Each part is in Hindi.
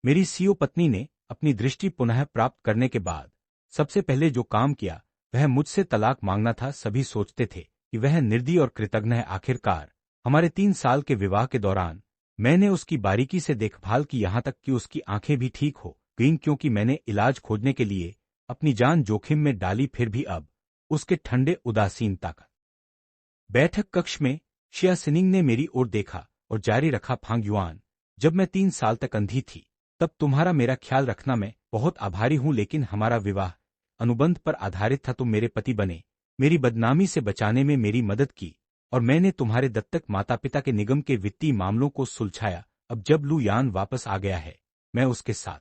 मेरी सीओ पत्नी ने अपनी दृष्टि पुनः प्राप्त करने के बाद सबसे पहले जो काम किया वह मुझसे तलाक मांगना था। सभी सोचते थे कि वह निर्दयी और कृतज्ञ है। आखिरकार हमारे 3 साल के विवाह के दौरान मैंने उसकी बारीकी से देखभाल की, यहाँ तक कि उसकी आंखें भी ठीक हो गईं क्योंकि मैंने इलाज खोजने के लिए अपनी जान जोखिम में डाली। फिर भी अब उसके ठंडे उदासीनता का बैठक कक्ष में शिया सिनिंग ने मेरी ओर देखा और जारी रखा, फांग युआन, जब मैं 3 साल तक अंधी थी तब तुम्हारा मेरा ख्याल रखना, मैं बहुत आभारी हूं, लेकिन हमारा विवाह अनुबंध पर आधारित था। तुम मेरे पति बने, मेरी बदनामी से बचाने में मेरी मदद की और मैंने तुम्हारे दत्तक माता पिता के निगम के वित्तीय मामलों को सुलझाया। अब जब लू यान वापस आ गया है, मैं उसके साथ।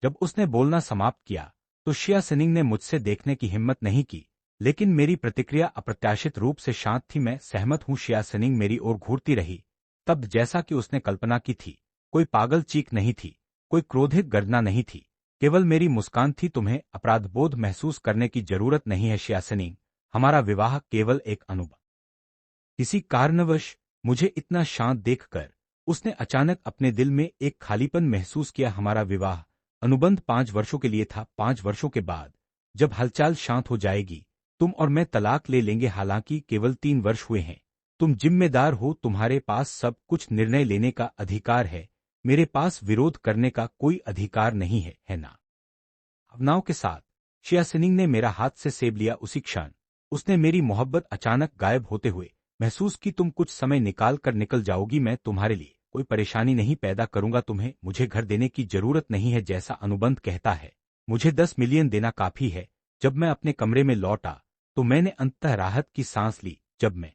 जब उसने बोलना समाप्त किया तो शिया सिनिंग ने मुझसे देखने की हिम्मत नहीं की, लेकिन मेरी प्रतिक्रिया अप्रत्याशित रूप से शांत थी। मैं सहमत हूं। शिया सिनिंग मेरी ओर घूरती रही, तब जैसा कि उसने कल्पना की थी। कोई पागल चीख नहीं थी, कोई क्रोधित गर्जना नहीं थी, केवल मेरी मुस्कान थी। तुम्हें अपराधबोध महसूस करने की जरूरत नहीं है शिया सिनिंग, हमारा विवाह केवल एक अनुभव। किसी कारणवश मुझे इतना शांत देखकर उसने अचानक अपने दिल में एक खालीपन महसूस किया। हमारा विवाह अनुबंध 5 वर्षों के लिए था। 5 वर्षों के बाद जब हलचल शांत हो जाएगी, तुम और मैं तलाक ले लेंगे। हालांकि केवल 3 वर्ष हुए हैं। तुम जिम्मेदार हो, तुम्हारे पास सब कुछ निर्णय लेने का अधिकार है, मेरे पास विरोध करने का कोई अधिकार नहीं है, है ना? भावनाओं के साथ शिया सिनिंग ने मेरा हाथ से सेब लिया। उसी क्षण उसने मेरी मोहब्बत अचानक गायब होते हुए महसूस की। तुम कुछ समय निकाल कर निकल जाओगी, मैं तुम्हारे लिए कोई परेशानी नहीं पैदा करूंगा। तुम्हें मुझे घर देने की जरूरत नहीं है, जैसा अनुबंध कहता है मुझे 10 मिलियन देना काफी है। जब मैं अपने कमरे में लौटा तो मैंने अंततः राहत की सांस ली। जब मैं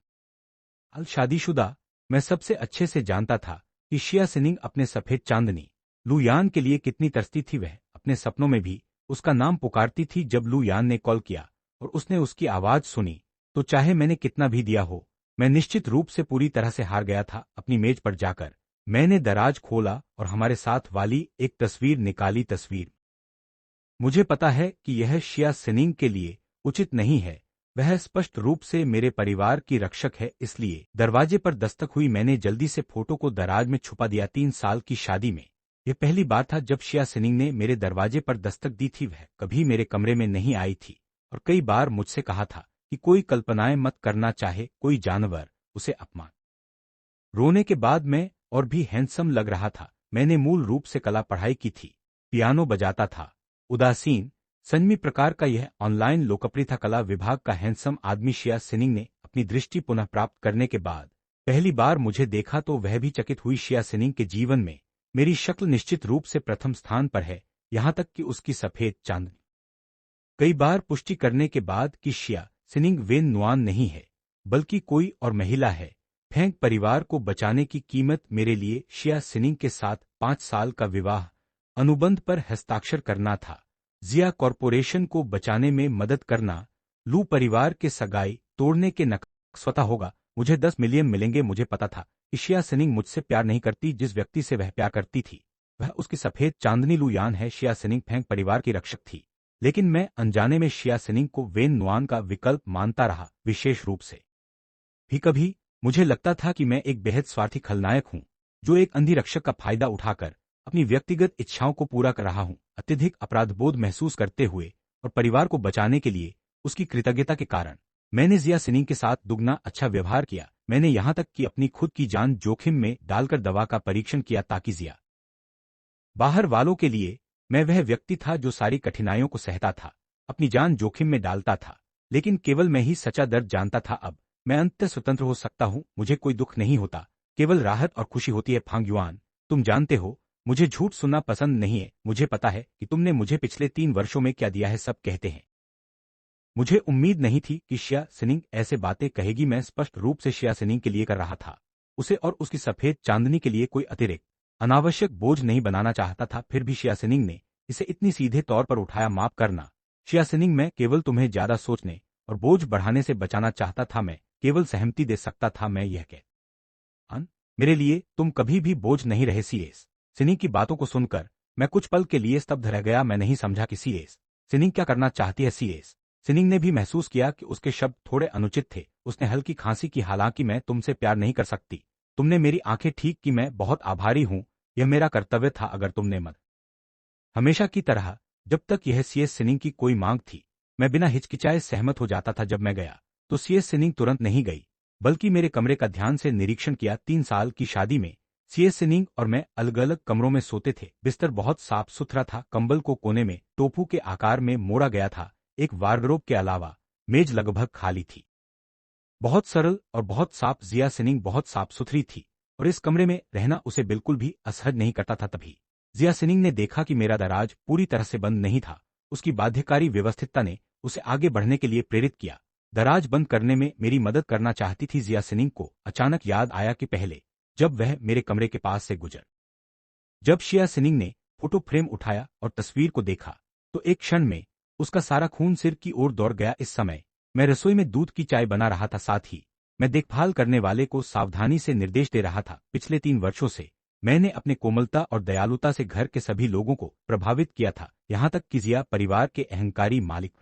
हाल शादीशुदा, मैं सबसे अच्छे से जानता था कि शिया सिनिंग अपने सफेद चांदनी लू यान के लिए कितनी तरसती थी। वह अपने सपनों में भी उसका नाम पुकारती थी। जब लू यान ने कॉल किया और उसने उसकी आवाज सुनी तो चाहे मैंने कितना भी दिया हो, मैं निश्चित रूप से पूरी तरह से हार गया था। अपनी मेज पर जाकर मैंने दराज खोला और हमारे साथ वाली एक तस्वीर निकाली। तस्वीर, मुझे पता है कि यह शिया सिनिंग के लिए उचित नहीं है, वह स्पष्ट रूप से मेरे परिवार की रक्षक है, इसलिए दरवाजे पर दस्तक हुई। मैंने जल्दी से फोटो को दराज में छुपा दिया। 3 साल की शादी में यह पहली बार था जब शिया सिनिंग ने मेरे दरवाजे पर दस्तक दी थी। वह कभी मेरे कमरे में नहीं आई थी और कई बार मुझसे कहा था कि कोई कल्पनाएं मत करना, चाहे कोई जानवर उसे अपमान। रोने के बाद मैं और भी हैंडसम लग रहा था। मैंने मूल रूप से कला पढ़ाई की थी, पियानो बजाता था। उदासीन संयमी प्रकार का यह ऑनलाइन लोकप्रिय था। कला विभाग का हैंडसम आदमी शिया सिनिंग ने अपनी दृष्टि पुनः प्राप्त करने के बाद पहली बार मुझे देखा तो वह भी चकित हुई। शिया सिनिंग के जीवन में मेरी शक्ल निश्चित रूप से प्रथम स्थान पर है, यहां तक कि उसकी सफेद चांदनी। कई बार पुष्टि करने के बाद कि शिया सिनिंग वेन नुआन नहीं है बल्कि कोई और महिला है। फेंग परिवार को बचाने की कीमत मेरे लिए शिया सिनिंग के साथ 5 साल का विवाह अनुबंध पर हस्ताक्षर करना था, जिया कॉरपोरेशन को बचाने में मदद करना, लू परिवार के सगाई तोड़ने के नकाब स्वतः होगा। मुझे 10 मिलियन मिलेंगे। मुझे पता था कि शिया सिनिंग मुझसे प्यार नहीं करती, जिस व्यक्ति से वह प्यार करती थी वह उसकी सफेद चांदनी लू यान है। शिया सिनिंग फेंग परिवार की रक्षक थी, लेकिन मैं अनजाने में शिया सिनिंग को वेन नुआन का विकल्प मानता रहा। विशेष रूप से भी कभी मुझे लगता था कि मैं एक बेहद स्वार्थी खलनायक हूं, जो एक अंधी रक्षक का फायदा उठाकर अपनी व्यक्तिगत इच्छाओं को पूरा कर रहा हूं। अत्यधिक अपराधबोध महसूस करते हुए और परिवार को बचाने के लिए उसकी कृतज्ञता के कारण मैंने जिया सिनिंग के साथ दुगना अच्छा व्यवहार किया। मैंने यहां तक कि अपनी खुद की जान जोखिम में डालकर दवा का परीक्षण किया ताकि जिया बाहर वालों के लिए मैं वह व्यक्ति था जो सारी कठिनाइयों को सहता था, अपनी जान जोखिम में डालता था, लेकिन केवल मैं ही सच्चा दर्द जानता था। अब मैं अंततः स्वतंत्र हो सकता हूं, मुझे कोई दुख नहीं होता, केवल राहत और खुशी होती है। फांग युआन, तुम जानते हो मुझे झूठ सुनना पसंद नहीं है। मुझे पता है कि तुमने मुझे पिछले 3 वर्षों में क्या दिया है। सब कहते हैं। मुझे उम्मीद नहीं थी कि शिया सिनिंग ऐसे बातें कहेगी। मैं स्पष्ट रूप से शिया सिनिंग के लिए कर रहा था, उसे और उसकी सफेद चांदनी के लिए कोई अतिरिक्त अनावश्यक बोझ नहीं बनाना चाहता था। फिर भी शिया सिनिंग ने इसे इतनी सीधे तौर पर उठाया। माफ करना शिया सिनिंग, मैं केवल तुम्हें ज्यादा सोचने और बोझ बढ़ाने से बचाना चाहता था। मैं केवल सहमति दे सकता था। मैं यह कह मेरे लिए तुम कभी भी बोझ नहीं रहे। सीएस सिनिंग की बातों को सुनकर मैं कुछ पल के लिए स्तब्ध रह गया। मैं नहीं समझा कि सीएस सिनिंग क्या करना चाहती है। सीएस सिनिंग ने भी महसूस किया कि उसके शब्द थोड़े अनुचित थे। उसने हल्की खांसी की। हालांकि मैं तुमसे प्यार नहीं कर सकती। तुमने मेरी आंखें ठीक की। मैं बहुत आभारी हूं यह मेरा कर्तव्य था अगर तुमने मत। हमेशा की तरह जब तक यह सीएस सिनिंग की कोई मांग थी, मैं बिना हिचकिचाए सहमत हो जाता था। जब मैं गया तो सीएस सिनिंग तुरंत नहीं गई, बल्कि मेरे कमरे का ध्यान से निरीक्षण किया। 3 साल की शादी में सीएस सिनिंग और मैं अलग अलग कमरों में सोते थे। बिस्तर बहुत साफ सुथरा था, कंबल को कोने में टोपू के आकार में मोड़ा गया था। एक वार्डरोब के अलावा मेज लगभग खाली थी। बहुत सरल और बहुत साफ। जिया सिनिंग बहुत साफ सुथरी थी और इस कमरे में रहना उसे बिल्कुल भी असहज नहीं करता था। तभी जिया सिनिंग ने देखा कि मेरा दराज पूरी तरह से बंद नहीं था। उसकी बाध्यकारी व्यवस्थितता ने उसे आगे बढ़ने के लिए प्रेरित किया। दराज बंद करने में मेरी मदद करना चाहती थी। जिया सिनिंग को अचानक याद आया कि पहले जब वह मेरे कमरे के पास से गुजर, जब शिया सिनिंग ने फोटो फ्रेम उठाया और तस्वीर को देखा, तो एक क्षण में उसका सारा खून सिर की ओर दौड़ गया। इस समय मैं रसोई में दूध की चाय बना रहा था, साथ ही मैं देखभाल करने वाले को सावधानी से निर्देश दे रहा था। पिछले 3 वर्षों से मैंने अपने कोमलता और दयालुता से घर के सभी लोगों को प्रभावित किया था, यहाँ तक कि जिया परिवार के अहंकारी मालिक।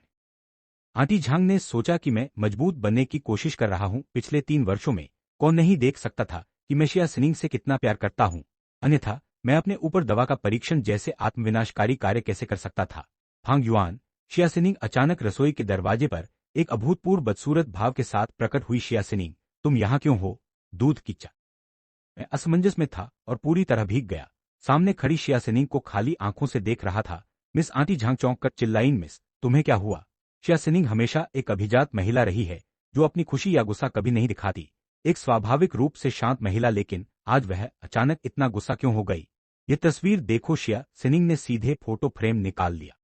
आंटी झांग ने सोचा कि मैं मजबूत बनने की कोशिश कर रहा हूँ। पिछले 3 वर्षों में कौन नहीं देख सकता था कि मैं शिया सिनिंग से कितना प्यार करता हूँ, अन्यथा मैं अपने ऊपर दवा का परीक्षण जैसे आत्मविनाशकारी कार्य कैसे कर सकता था। फांग युआन। शिया सिनिंग अचानक रसोई के दरवाजे पर एक अभूतपूर्व बदसूरत भाव के साथ प्रकट हुई। शिया सिनिंग, तुम यहाँ क्यों हो? दूध की चाय। मैं असमंजस में था और पूरी तरह भीग गया। सामने खड़ी शिया सिनिंग को खाली आंखों से देख रहा था। मिस आंटी झांग चौंक कर चिल्लाईं, मिस तुम्हें क्या हुआ? शिया सिनिंग हमेशा एक अभिजात महिला रही है जो अपनी खुशी या गुस्सा कभी नहीं दिखाती, एक स्वाभाविक रूप से शांत महिला, लेकिन आज वह अचानक इतना गुस्सा क्यों हो गई? ये तस्वीर देखो। शिया सिनिंग ने सीधे फोटो फ्रेम निकाल लिया।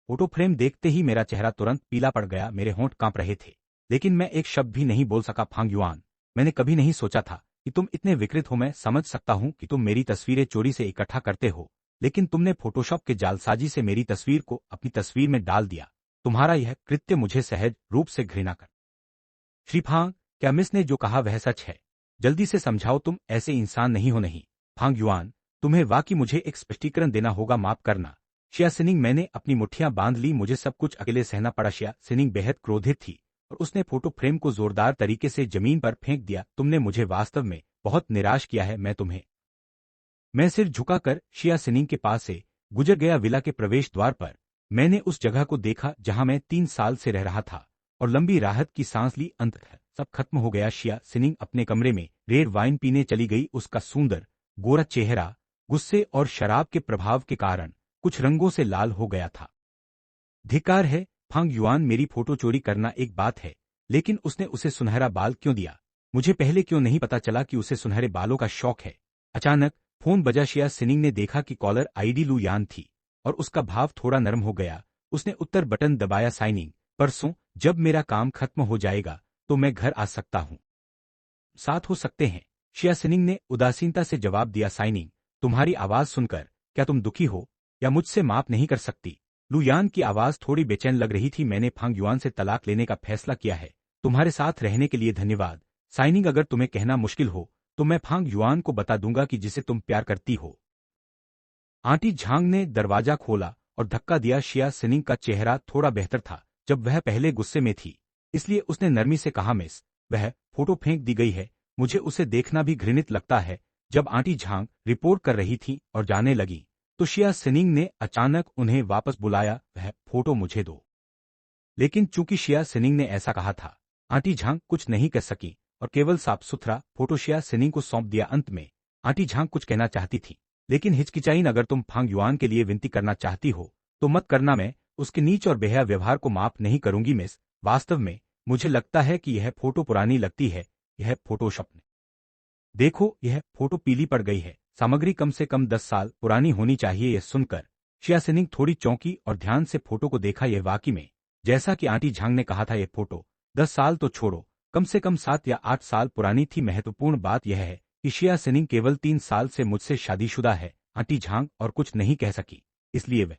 फोटो फ्रेम देखते ही मेरा चेहरा तुरंत पीला पड़ गया, मेरे होंठ कांप रहे थे, लेकिन मैं एक शब्द भी नहीं बोल सका। फांग युआन, मैंने कभी नहीं सोचा था कि तुम इतने विकृत हो। मैं समझ सकता हूं कि तुम मेरी तस्वीरें चोरी से इकट्ठा करते हो, लेकिन तुमने फोटोशॉप के जालसाजी से मेरी तस्वीर को अपनी तस्वीर में डाल दिया। तुम्हारा यह कृत्य मुझे सहज रूप से घृणा कर। श्री फांग, क्या मिस ने जो कहा वह सच है? जल्दी से समझाओ, तुम ऐसे इंसान नहीं हो। नहीं फांग युआन, तुम्हें वाकई मुझे एक स्पष्टीकरण देना होगा, माफ करना। शिया सिनिंग, मैंने अपनी मुट्ठियां बांध ली, मुझे सब कुछ अकेले सहना पड़ा। शिया सिनिंग बेहद क्रोधित थी और उसने फोटो फ्रेम को जोरदार तरीके से जमीन पर फेंक दिया। तुमने मुझे वास्तव में बहुत निराश किया है। मैं सिर झुकाकर शिया सिनिंग के पास से गुजर गया। विला के प्रवेश द्वार पर मैंने उस जगह को देखा जहां मैं 3 साल से रह रहा था और लंबी राहत की सांस ली। अंततः सब खत्म हो गया। शिया सिनिंग अपने कमरे में रेड वाइन पीने चली गई। उसका सुंदर गोरा चेहरा गुस्से और शराब के प्रभाव के कारण कुछ रंगों से लाल हो गया था। धिक्कार है फांग युआन, मेरी फोटो चोरी करना एक बात है, लेकिन उसने उसे सुनहरा बाल क्यों दिया? मुझे पहले क्यों नहीं पता चला कि उसे सुनहरे बालों का शौक है? अचानक फोन बजा। शिया सिनिंग ने देखा कि कॉलर आईडी लू यान थी और उसका भाव थोड़ा नरम हो गया। उसने उत्तर बटन दबाया। साइनिंग, परसों जब मेरा काम खत्म हो जाएगा तो मैं घर आ सकता हूँ, साथ हो सकते हैं। शिया सिनिंग ने उदासीनता से जवाब दिया। साइनिंग, तुम्हारी आवाज सुनकर क्या तुम दुखी हो या मुझसे माफ नहीं कर सकती? लू यान की आवाज थोड़ी बेचैन लग रही थी। मैंने फांग युआन से तलाक लेने का फैसला किया है। तुम्हारे साथ रहने के लिए धन्यवाद। साइनिंग, अगर तुम्हें कहना मुश्किल हो तो मैं फांग युआन को बता दूंगा कि जिसे तुम प्यार करती हो। आंटी झांग ने दरवाजा खोला और धक्का दिया। शिया सिनिंग का चेहरा थोड़ा बेहतर था जब वह पहले गुस्से में थी, इसलिए उसने नरमी से कहा, मिस, वह फोटो फेंक दी गई है, मुझे उसे देखना भी घृणित लगता है। जब आंटी झांग रिपोर्ट कर रही थी और जाने लगी तो शिया सिनिंग ने अचानक उन्हें वापस बुलाया, वह फोटो मुझे दो। लेकिन चूंकि शिया सिनिंग ने ऐसा कहा था, आंटी झांग कुछ नहीं कर सकी और केवल साफ सुथरा फोटो शिया सिनिंग को सौंप दिया। अंत में आंटी झांग कुछ कहना चाहती थी, लेकिन हिचकिचाई। अगर तुम फांग युआन के लिए विनती करना चाहती हो तो मत करना, मैं उसके नीच और बेहया व्यवहार को माफ नहीं करूंगी। मिस, वास्तव में मुझे लगता है कि यह फोटो पुरानी लगती है, यह फोटोशॉप ने। देखो, यह फोटो पीली पड़ गई है, सामग्री कम से कम 10 साल पुरानी होनी चाहिए। यह सुनकर शिया सिनिंग थोड़ी चौंकी और ध्यान से फोटो को देखा। यह वाकई में जैसा कि आंटी झांग ने कहा था, यह फोटो 10 साल तो छोड़ो, कम से कम 7 या 8 साल पुरानी थी। महत्वपूर्ण बात यह है कि शिया सिनिंग केवल 3 साल से मुझसे शादीशुदा है। आंटी झांग और कुछ नहीं कह सकी, इसलिए वह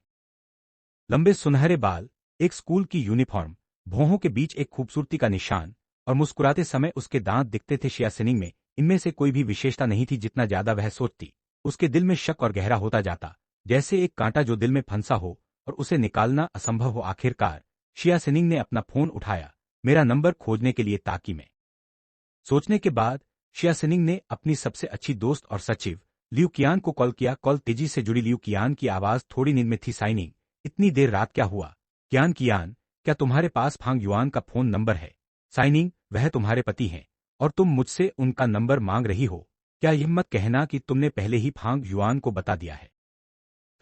लंबे सुनहरे बाल, एक स्कूल की यूनिफॉर्म, भौहों के बीच एक खूबसूरती का निशान और मुस्कुराते समय उसके दांत दिखते थे। शिया सिनिंग में इनमें से कोई भी विशेषता नहीं थी। जितना ज्यादा वह सोचती, उसके दिल में शक और गहरा होता जाता, जैसे एक कांटा जो दिल में फंसा हो और उसे निकालना असंभव हो। आखिरकार शिया सिनिंग ने अपना फोन उठाया, मेरा नंबर खोजने के लिए, ताकि मैं सोचने के बाद शिया सिनिंग ने अपनी सबसे अच्छी दोस्त और सचिव लियू कियान को कॉल किया। कॉल तेजी से जुड़ी। लियू कियान की आवाज थोड़ी नींद में थी। साइनिंग, इतनी देर रात क्या हुआ? कियान, क्या तुम्हारे पास फांग युआन का फोन नंबर है? साइनिंग, वह तुम्हारे पति हैं और तुम मुझसे उनका नंबर मांग रही हो। क्या यह मत कहना कि तुमने पहले ही फांग युआन को बता दिया है।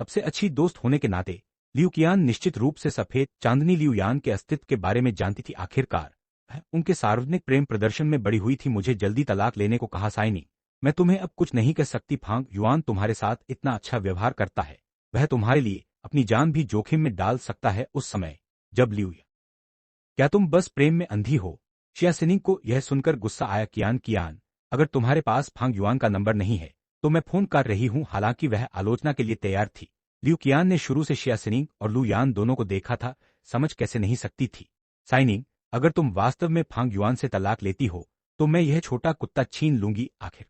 सबसे अच्छी दोस्त होने के नाते लियू कियान निश्चित रूप से सफेद चांदनी लियू यान के अस्तित्व के बारे में जानती थी। आखिरकार वह उनके सार्वजनिक प्रेम प्रदर्शन में बड़ी हुई थी। मुझे जल्दी तलाक लेने को कहा। साइनिंग, मैं तुम्हें अब कुछ नहीं कह सकती। फांग युआन तुम्हारे साथ इतना अच्छा व्यवहार करता है, वह तुम्हारे लिए अपनी जान भी जोखिम में डाल सकता है उस समय जब लियू। क्या तुम बस प्रेम में अंधी हो? शियासिनिंग को यह सुनकर गुस्सा आया। कियान, अगर तुम्हारे पास फांग युआन का नंबर नहीं है तो मैं फोन कर रही हूं। हालांकि वह आलोचना के लिए तैयार थी। लियू कियान ने शुरू से शियासिनिंग और लू यान दोनों को देखा था, समझ कैसे नहीं सकती थी। साइनिंग, अगर तुम वास्तव में फांग युआन से तलाक लेती हो तो मैं यह छोटा कुत्ता छीन लूंगी। आखिर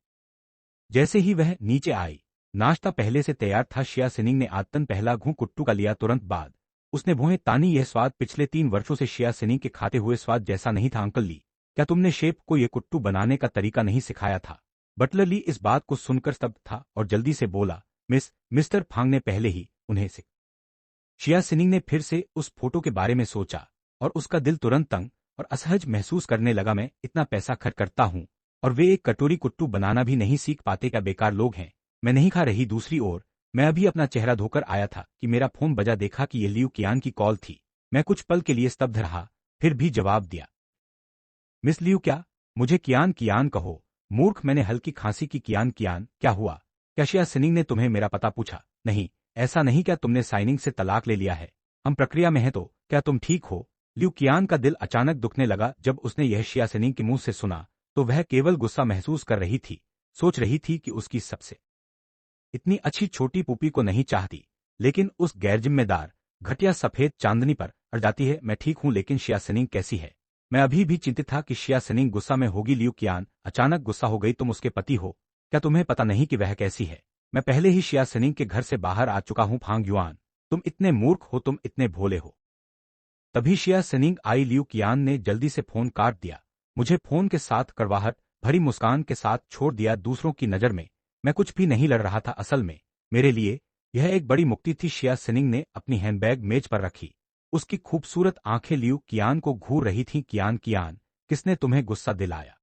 जैसे ही वह नीचे आई, नाश्ता पहले से तैयार था। शियासिनिंग ने आदतन पहला घूं कुट्टू का लिया। तुरंत बाद उसने भौहें तानी। यह स्वाद पिछले 3 वर्षों से शियासिनिंग के खाते हुए स्वाद जैसा नहीं था। अंकल ली, क्या तुमने शेफ को यह कुट्टू बनाने का तरीका नहीं सिखाया था? बटलर ली इस बात को सुनकर स्तब्ध था और जल्दी से बोला, मिस्टर फांग ने पहले ही उन्हें सिख। शियासिनिंग ने फिर से उस फोटो के बारे में सोचा और उसका दिल तुरंत तंग और असहज महसूस करने लगा। मैं इतना पैसा खर्च करता हूं और वे एक कटोरी कुट्टू बनाना भी नहीं सीख पाते। क्या बेकार लोग हैं। मैं नहीं खा रही। दूसरी ओर मैं अभी अपना चेहरा धोकर आया था कि मेरा फोन बजा। देखा कि यह लियू कियान की कॉल थी। मैं कुछ पल के लिए स्तब्ध रहा, फिर भी जवाब दिया, मिस लियू। क्या? मुझे कियान कहो। मूर्ख, मैंने हल्की खांसी की। कियान, क्या हुआ? क्या शियासिनिंग ने तुम्हें मेरा पता पूछा? नहीं, ऐसा नहीं। क्या तुमने साइनिंग से तलाक ले लिया है? हम प्रक्रिया में हैं तो क्या तुम ठीक हो? लियू कियान का दिल अचानक दुखने लगा जब उसने यह शियासिनिंग के मुंह से सुना। तो वह केवल गुस्सा महसूस कर रही थी। सोच रही थी कि उसकी सबसे इतनी अच्छी छोटी पुपी को नहीं चाहती, लेकिन उस गैरजिम्मेदार घटिया सफेद चांदनी पर अड़ जाती है। मैं ठीक हूं, लेकिन शियासिनिंग कैसी है? मैं अभी भी चिंतित था कि शियासिनिंग गुस्सा में होगी। लियू कियान अचानक गुस्सा हो गई। तुम उसके पति हो, क्या तुम्हें पता नहीं कि वह कैसी है? मैं पहले ही शियासिनिंग के घर से बाहर आ चुका हूं। फांग युआन, तुम इतने मूर्ख हो, तुम इतने भोले हो। तभी शियासिनिंग आई। लियू कियान ने जल्दी से फोन काट दिया। मुझे फोन के साथ कड़वाहट भरी मुस्कान के साथ छोड़ दिया। दूसरों की नजर में मैं कुछ भी नहीं लड़ रहा था। असल में मेरे लिए यह एक बड़ी मुक्ति थी। शियासिनिंग ने अपनी हैंडबैग मेज पर रखी। उसकी खूबसूरत आंखें लियू कियान को घूर रही थीं। कियान, किसने तुम्हें गुस्सा दिलाया?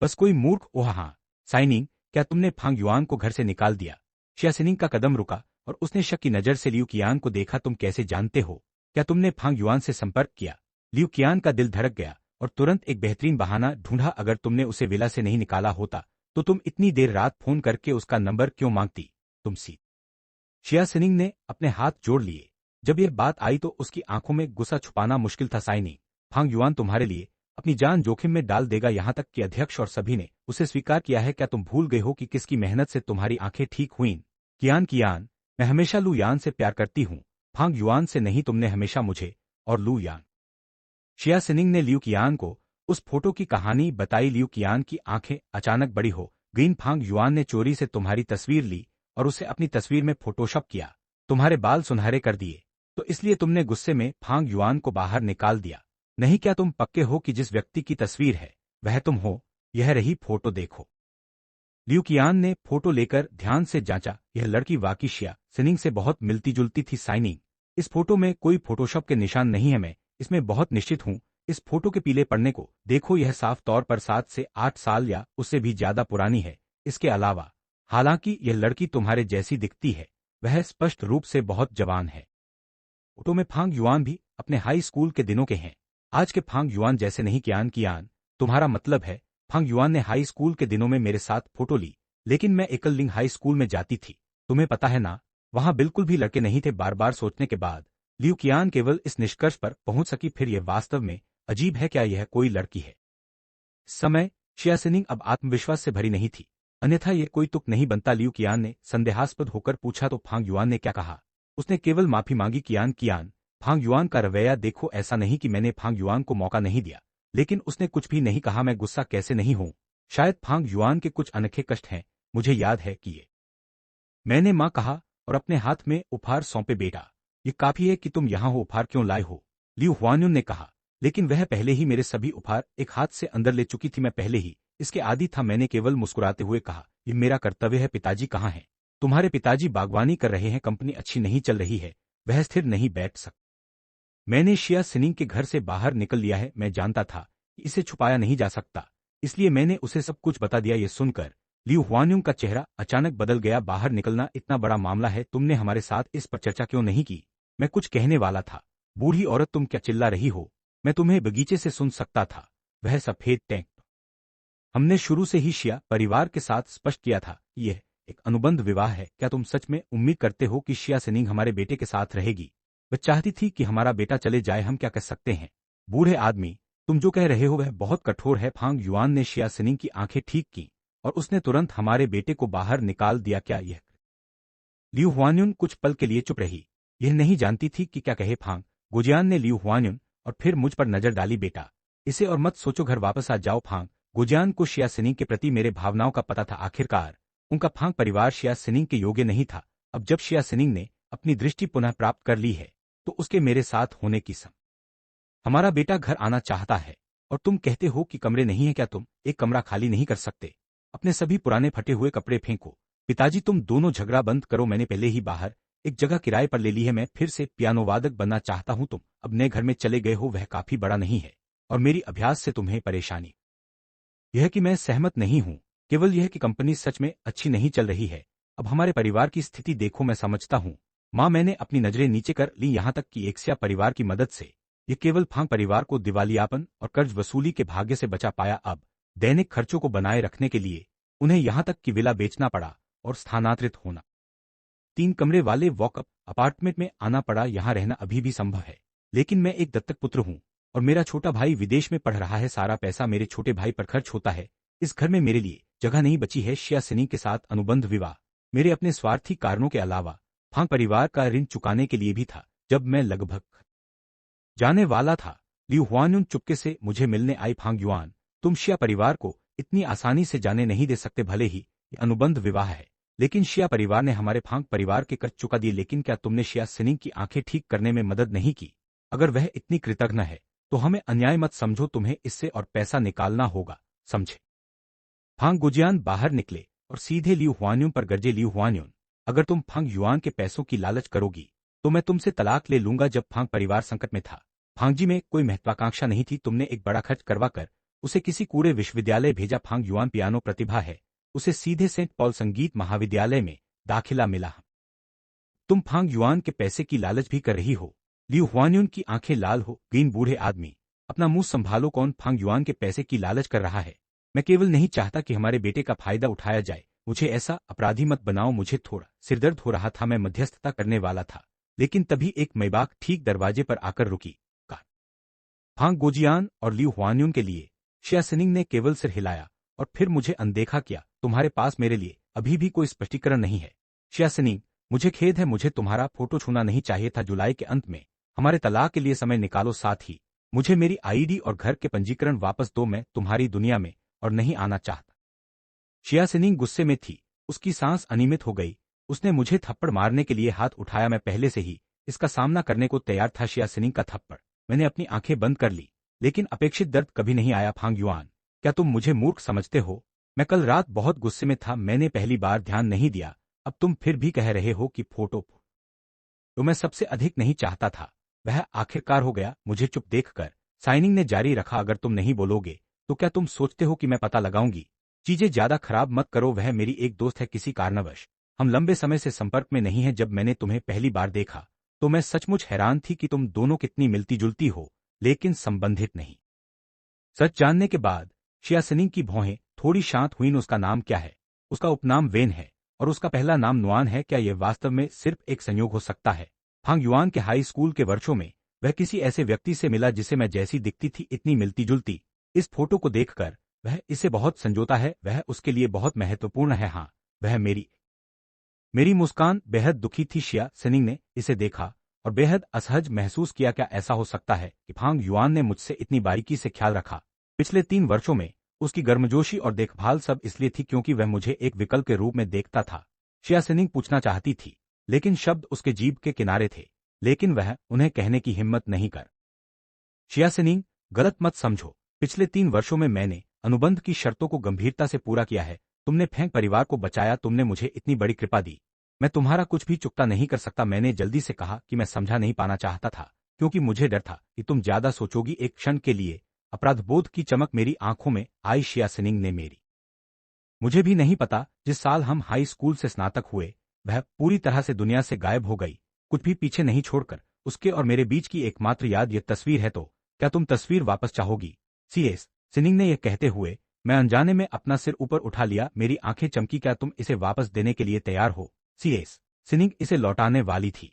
बस कोई मूर्ख। ओह हाँ। साइनिंग, क्या तुमने फांग युआन को घर से निकाल दिया? शियासिनिंग का कदम रुका और उसने शक की नजर से लियू कियान को देखा। तुम कैसे जानते हो? क्या तुमने फांग युआन से संपर्क किया? लियू कियान का दिल धड़क गया और तुरंत एक बेहतरीन बहाना ढूंढा। अगर तुमने उसे विला से नहीं निकाला होता तो तुम इतनी देर रात फोन करके उसका नंबर क्यों मांगती? तुम सी शियासिनिंग ने अपने हाथ जोड़ लिए। जब यह बात आई तो उसकी आंखों में गुस्सा छुपाना मुश्किल था। साइनिंग, फांग युआन तुम्हारे लिए अपनी जान जोखिम में डाल देगा, यहां तक कि अध्यक्ष और सभी ने उसे स्वीकार किया है। क्या तुम भूल गए हो कि किसकी मेहनत से तुम्हारी आंखें ठीक हुईं? कियान, मैं हमेशा लू यान से प्यार करती हूं, फांग युआन से नहीं। तुमने हमेशा मुझे और लू यान। शियासिनिंग ने लियू कियान को उस फोटो की कहानी बताई। लियू कियान की आंखें अचानक बड़ी हो गईं। फांग युआन ने चोरी से तुम्हारी तस्वीर ली और उसे अपनी तस्वीर में फोटोशॉप किया। तुम्हारे बाल सुनहरे कर दिए, तो इसलिए तुमने गुस्से में फांग युआन को बाहर निकाल दिया। नहीं, क्या तुम पक्के हो कि जिस व्यक्ति की तस्वीर है वह तुम हो? यह रही फोटो, देखो। लियू कियान ने फोटो लेकर ध्यान से जांचा। यह लड़की वाकई शियासिनिंग से बहुत मिलती जुलती थी। साइनिंग, इस फोटो में कोई फोटोशॉप के निशान नहीं है। मैं इसमें बहुत निश्चित हूं। इस फोटो के पीले पड़ने को देखो, यह साफ तौर पर 7 से 8 साल या उससे भी ज्यादा पुरानी है। इसके अलावा, हालांकि यह लड़की तुम्हारे जैसी दिखती है, वह स्पष्ट रूप से बहुत जवान है। फोटो में फांग युआन भी अपने हाई स्कूल के दिनों के हैं। आज के फांग युआन जैसे नहीं। कियान, तुम्हारा मतलब है? फांग युआन ने हाई स्कूल के दिनों में मेरे साथ फोटो ली, लेकिन मैं एकल लिंग हाई स्कूल में जाती थी। तुम्हें पता है ना, वहां बिल्कुल भी लड़के नहीं थे। बार बार सोचने के बाद लियू कियान केवल इस निष्कर्ष पर पहुंच सकी, फिर यह वास्तव में अजीब है। क्या यह कोई लड़की है? इस समय शियासिनिंग अब आत्मविश्वास से भरी नहीं थी, अन्यथा यह कोई तुक नहीं बनता। लियू कियान ने संदेहास्पद होकर पूछा, तो फांग युआन ने क्या कहा? उसने केवल माफी मांगी। कियान, फांग युआन का रवैया देखो। ऐसा नहीं कि मैंने फांग युआन को मौका नहीं दिया, लेकिन उसने कुछ भी नहीं कहा। मैं गुस्सा कैसे नहीं हूं? शायद फांग युआन के कुछ अनोखे कष्ट हैं। मुझे याद है कि ये मैंने मां कहा और अपने हाथ में उपहार सौंपे। बेटा, ये काफी है कि तुम यहां हो। उपहार क्यों लाए हो? लियू हुआन्युन ने कहा, लेकिन वह पहले ही मेरे सभी उपहार एक हाथ से अंदर ले चुकी थी। मैं पहले ही इसके आदी था। मैंने केवल मुस्कुराते हुए कहा, ये मेरा कर्तव्य है। पिताजी कहाँ हैं? तुम्हारे पिताजी बागवानी कर रहे हैं, कंपनी अच्छी नहीं चल रही है, वह स्थिर नहीं बैठ सकता। मैंने शिया सिनिंग के घर से बाहर निकल लिया है। मैं जानता था कि इसे छुपाया नहीं जा सकता, इसलिए मैंने उसे सब कुछ बता दिया। ये सुनकर लियू हुआन्यूंग का चेहरा अचानक बदल गया। बाहर निकलना इतना बड़ा मामला है, तुमने हमारे साथ इस पर चर्चा क्यों नहीं की? मैं कुछ कहने वाला था। बूढ़ी औरत, तुम क्या चिल्ला रही हो? मैं तुम्हें बगीचे से सुन सकता था। वह सफेद टैंक। हमने शुरू से ही शिया परिवार के साथ स्पष्ट किया था कि यह एक अनुबंध विवाह है। क्या तुम सच में उम्मीद करते हो कि शिया सिनिंग हमारे बेटे के साथ रहेगी? वह चाहती थी कि हमारा बेटा चले जाए। हम क्या कर सकते हैं? बूढ़े आदमी, तुम जो कह रहे हो वह बहुत कठोर है। फांग युआन ने शिया सिनिंग की आंखें ठीक की और उसने तुरंत हमारे बेटे को बाहर निकाल दिया। क्या यह? लियू हुआन्यून कुछ पल के लिए चुप रही। यह नहीं जानती थी कि क्या कहे। फांग गुजियान ने लियू हुआन्यून और फिर मुझ पर नजर डाली। बेटा, इसे और मत सोचो, घर वापस आ जाओ। फांग गुजियान को शिया सिनिंग के प्रति मेरे भावनाओं का पता था। आखिरकार उनका फांग परिवार शिया सिनिंग के योग्य नहीं था। अब जब शिया सिनिंग ने अपनी दृष्टि पुनः प्राप्त कर ली है तो उसके मेरे साथ होने की हमारा बेटा घर आना चाहता है और तुम कहते हो कि कमरे नहीं है। क्या तुम एक कमरा खाली नहीं कर सकते? अपने सभी पुराने फटे हुए कपड़े फेंको। पिताजी, तुम दोनों झगड़ा बंद करो। मैंने पहले ही बाहर एक जगह किराए पर ले ली है। मैं फिर से पियानो वादक बनना चाहता हूं। तुम अब नए घर में चले गए हो, वह काफी बड़ा नहीं है और मेरी अभ्यास से तुम्हें परेशानी यह कि मैं सहमत नहीं हूं। केवल यह कि कंपनी सच में अच्छी नहीं चल रही है। अब हमारे परिवार की स्थिति देखो। मैं समझता हूं मां, मैंने अपनी नजरें नीचे कर ली। यहां तक कि एक शिया परिवार की मदद से ये केवल फांग परिवार को दिवालियापन और कर्ज वसूली के भाग्य से बचा पाया। अब दैनिक खर्चों को बनाए रखने के लिए उन्हें यहां तक कि विला बेचना पड़ा और स्थानांतरित होना 3 कमरे वाले वॉकअप अपार्टमेंट में आना पड़ा। यहां रहना अभी भी संभव है, लेकिन मैं एक दत्तक पुत्र हूं और मेरा छोटा भाई विदेश में पढ़ रहा है। सारा पैसा मेरे छोटे भाई पर खर्च होता है। इस घर में मेरे लिए जगह नहीं बची है। शिया सिनिंग के साथ अनुबंध विवाह मेरे अपने स्वार्थी कारणों के अलावा फांग परिवार का ऋण चुकाने के लिए भी था। जब मैं लगभग जाने वाला था, लियू हुआन्यून चुपके से मुझे मिलने आई। फांग युआन, तुम शिया परिवार को इतनी आसानी से जाने नहीं दे सकते। भले ही ये अनुबंध विवाह है, लेकिन शिया परिवार ने हमारे फांग परिवार के कर्ज चुका दिए। लेकिन क्या तुमने शिया सिनिंग की आंखें ठीक करने में मदद नहीं की? अगर वह इतनी कृतज्ञ है तो हमें अन्याय मत समझो। तुम्हें इससे और पैसा निकालना होगा, समझे? फांग गुजियान बाहर निकले और सीधे लियू हुआन्यून पर गरजे। लियू हुआन्यून, अगर तुम फांग युआन के पैसों की लालच करोगी तो मैं तुमसे तलाक ले लूंगा। जब फांग परिवार संकट में था, फांगजी में कोई महत्वाकांक्षा नहीं थी। तुमने एक बड़ा खर्च करवाकर उसे किसी कूड़े विश्वविद्यालय भेजा। फांग युआन पियानो प्रतिभा है, उसे सीधे सेंट पॉल संगीत महाविद्यालय में दाखिला मिला। तुम फांग युआन के पैसे की लालच भी कर रही हो। लियू हुआन्यून की आंखें लाल हो गईं। बूढ़े आदमी, अपना मुंह संभालो। कौन फांग युआन के पैसे की लालच कर रहा है? मैं केवल नहीं चाहता कि हमारे बेटे का फायदा उठाया जाए। मुझे ऐसा अपराधी मत बनाओ। मुझे थोड़ा सिरदर्द हो रहा था। मैं मध्यस्थता करने वाला था, लेकिन तभी एक मैबाक ठीक दरवाजे पर आकर रुकी। फांग गुजियान और लियू हुआन्यून के लिए शिया सिनिंग ने केवल सिर हिलाया और फिर मुझे अनदेखा किया। तुम्हारे पास मेरे लिए अभी भी कोई स्पष्टीकरण नहीं है? शिया सिनिंग, मुझे खेद है, मुझे तुम्हारा फोटो छूना नहीं चाहिए था। जुलाई के अंत में हमारे तलाक के लिए समय निकालो। साथ ही मुझे मेरी आईडी और घर के पंजीकरण वापस दो। मैं तुम्हारी दुनिया में और नहीं आना चाहता। शिया सिनिंग गुस्से में थी, उसकी सांस अनियमित हो गई। उसने मुझे थप्पड़ मारने के लिए हाथ उठाया। मैं पहले से ही इसका सामना करने को तैयार था। शिया सिनिंग का थप्पड़। मैंने अपनी आंखें बंद कर ली, लेकिन अपेक्षित दर्द कभी नहीं आया। फांग युआन, क्या तुम मुझे मूर्ख समझते हो? मैं कल रात बहुत गुस्से में था, मैंने पहली बार ध्यान नहीं दिया। अब तुम फिर भी कह रहे हो कि फोटो तो मैं सबसे अधिक नहीं चाहता था। वह आखिरकार हो गया। मुझे चुप देखकर साइनिंग ने जारी रखा, अगर तुम नहीं बोलोगे तो क्या तुम सोचते हो कि मैं पता लगाऊंगी? चीजें ज्यादा खराब मत करो। वह मेरी एक दोस्त है, किसी कारणवश हम लंबे समय से संपर्क में नहीं हैं। जब मैंने तुम्हें पहली बार देखा तो मैं सचमुच हैरान थी कि तुम दोनों कितनी मिलती जुलती हो, लेकिन संबंधित नहीं। सच जानने के बाद शिया सिनिंग की भौहें थोड़ी शांत हुईं। उसका नाम क्या है? उसका उपनाम वेन है और उसका पहला नाम नुआन है। क्या यह वास्तव में सिर्फ एक संयोग हो सकता है? फांग युआन के हाई स्कूल के वर्षों में वह किसी ऐसे व्यक्ति से मिला जिसे मैं जैसी दिखती थी, इतनी मिलती जुलती। इस फोटो को देखकर वह इसे बहुत संजोता है, वह उसके लिए बहुत महत्वपूर्ण है। हाँ, वह मेरी मुस्कान बेहद दुखी थी। शिया सिनिंग ने इसे देखा और बेहद असहज महसूस किया। क्या ऐसा हो सकता है कि फांग युआन ने मुझसे इतनी बारीकी से ख्याल रखा? पिछले 3 वर्षों में उसकी गर्मजोशी और देखभाल सब इसलिए थी क्योंकि वह मुझे एक विकल्प के रूप में देखता था। शिया सिनिंग पूछना चाहती थी, लेकिन शब्द उसके जीभ के किनारे थे, लेकिन वह उन्हें कहने की हिम्मत नहीं कर। शिया सिनिंग, गलत मत समझो, पिछले 3 वर्षों में मैंने अनुबंध की शर्तों को गंभीरता से पूरा किया है। तुमने फेंग परिवार को बचाया, तुमने मुझे इतनी बड़ी कृपा दी। मैं तुम्हारा कुछ भी चुकता नहीं कर सकता। मैंने जल्दी से कहा कि मैं समझा नहीं पाना चाहता था, क्योंकि मुझे डर था कि तुम ज्यादा सोचोगी। एक क्षण के लिए अपराधबोध की चमक मेरी आंखों में आई। शिया सिनिंग ने मेरी मुझे भी नहीं पता, जिस साल हम हाई स्कूल से स्नातक हुए वह पूरी तरह से दुनिया से गायब हो गई, कुछ भी पीछे नहीं छोड़कर। उसके और मेरे बीच की एकमात्र याद ये तस्वीर है। तो क्या तुम तस्वीर वापस चाहोगी? सीएस सिनिंग ने यह कहते हुए मैं अनजाने में अपना सिर ऊपर उठा लिया। मेरी आंखें चमकी। क्या तुम इसे वापस देने के लिए तैयार हो? सीएस सिनिंग इसे लौटाने वाली थी।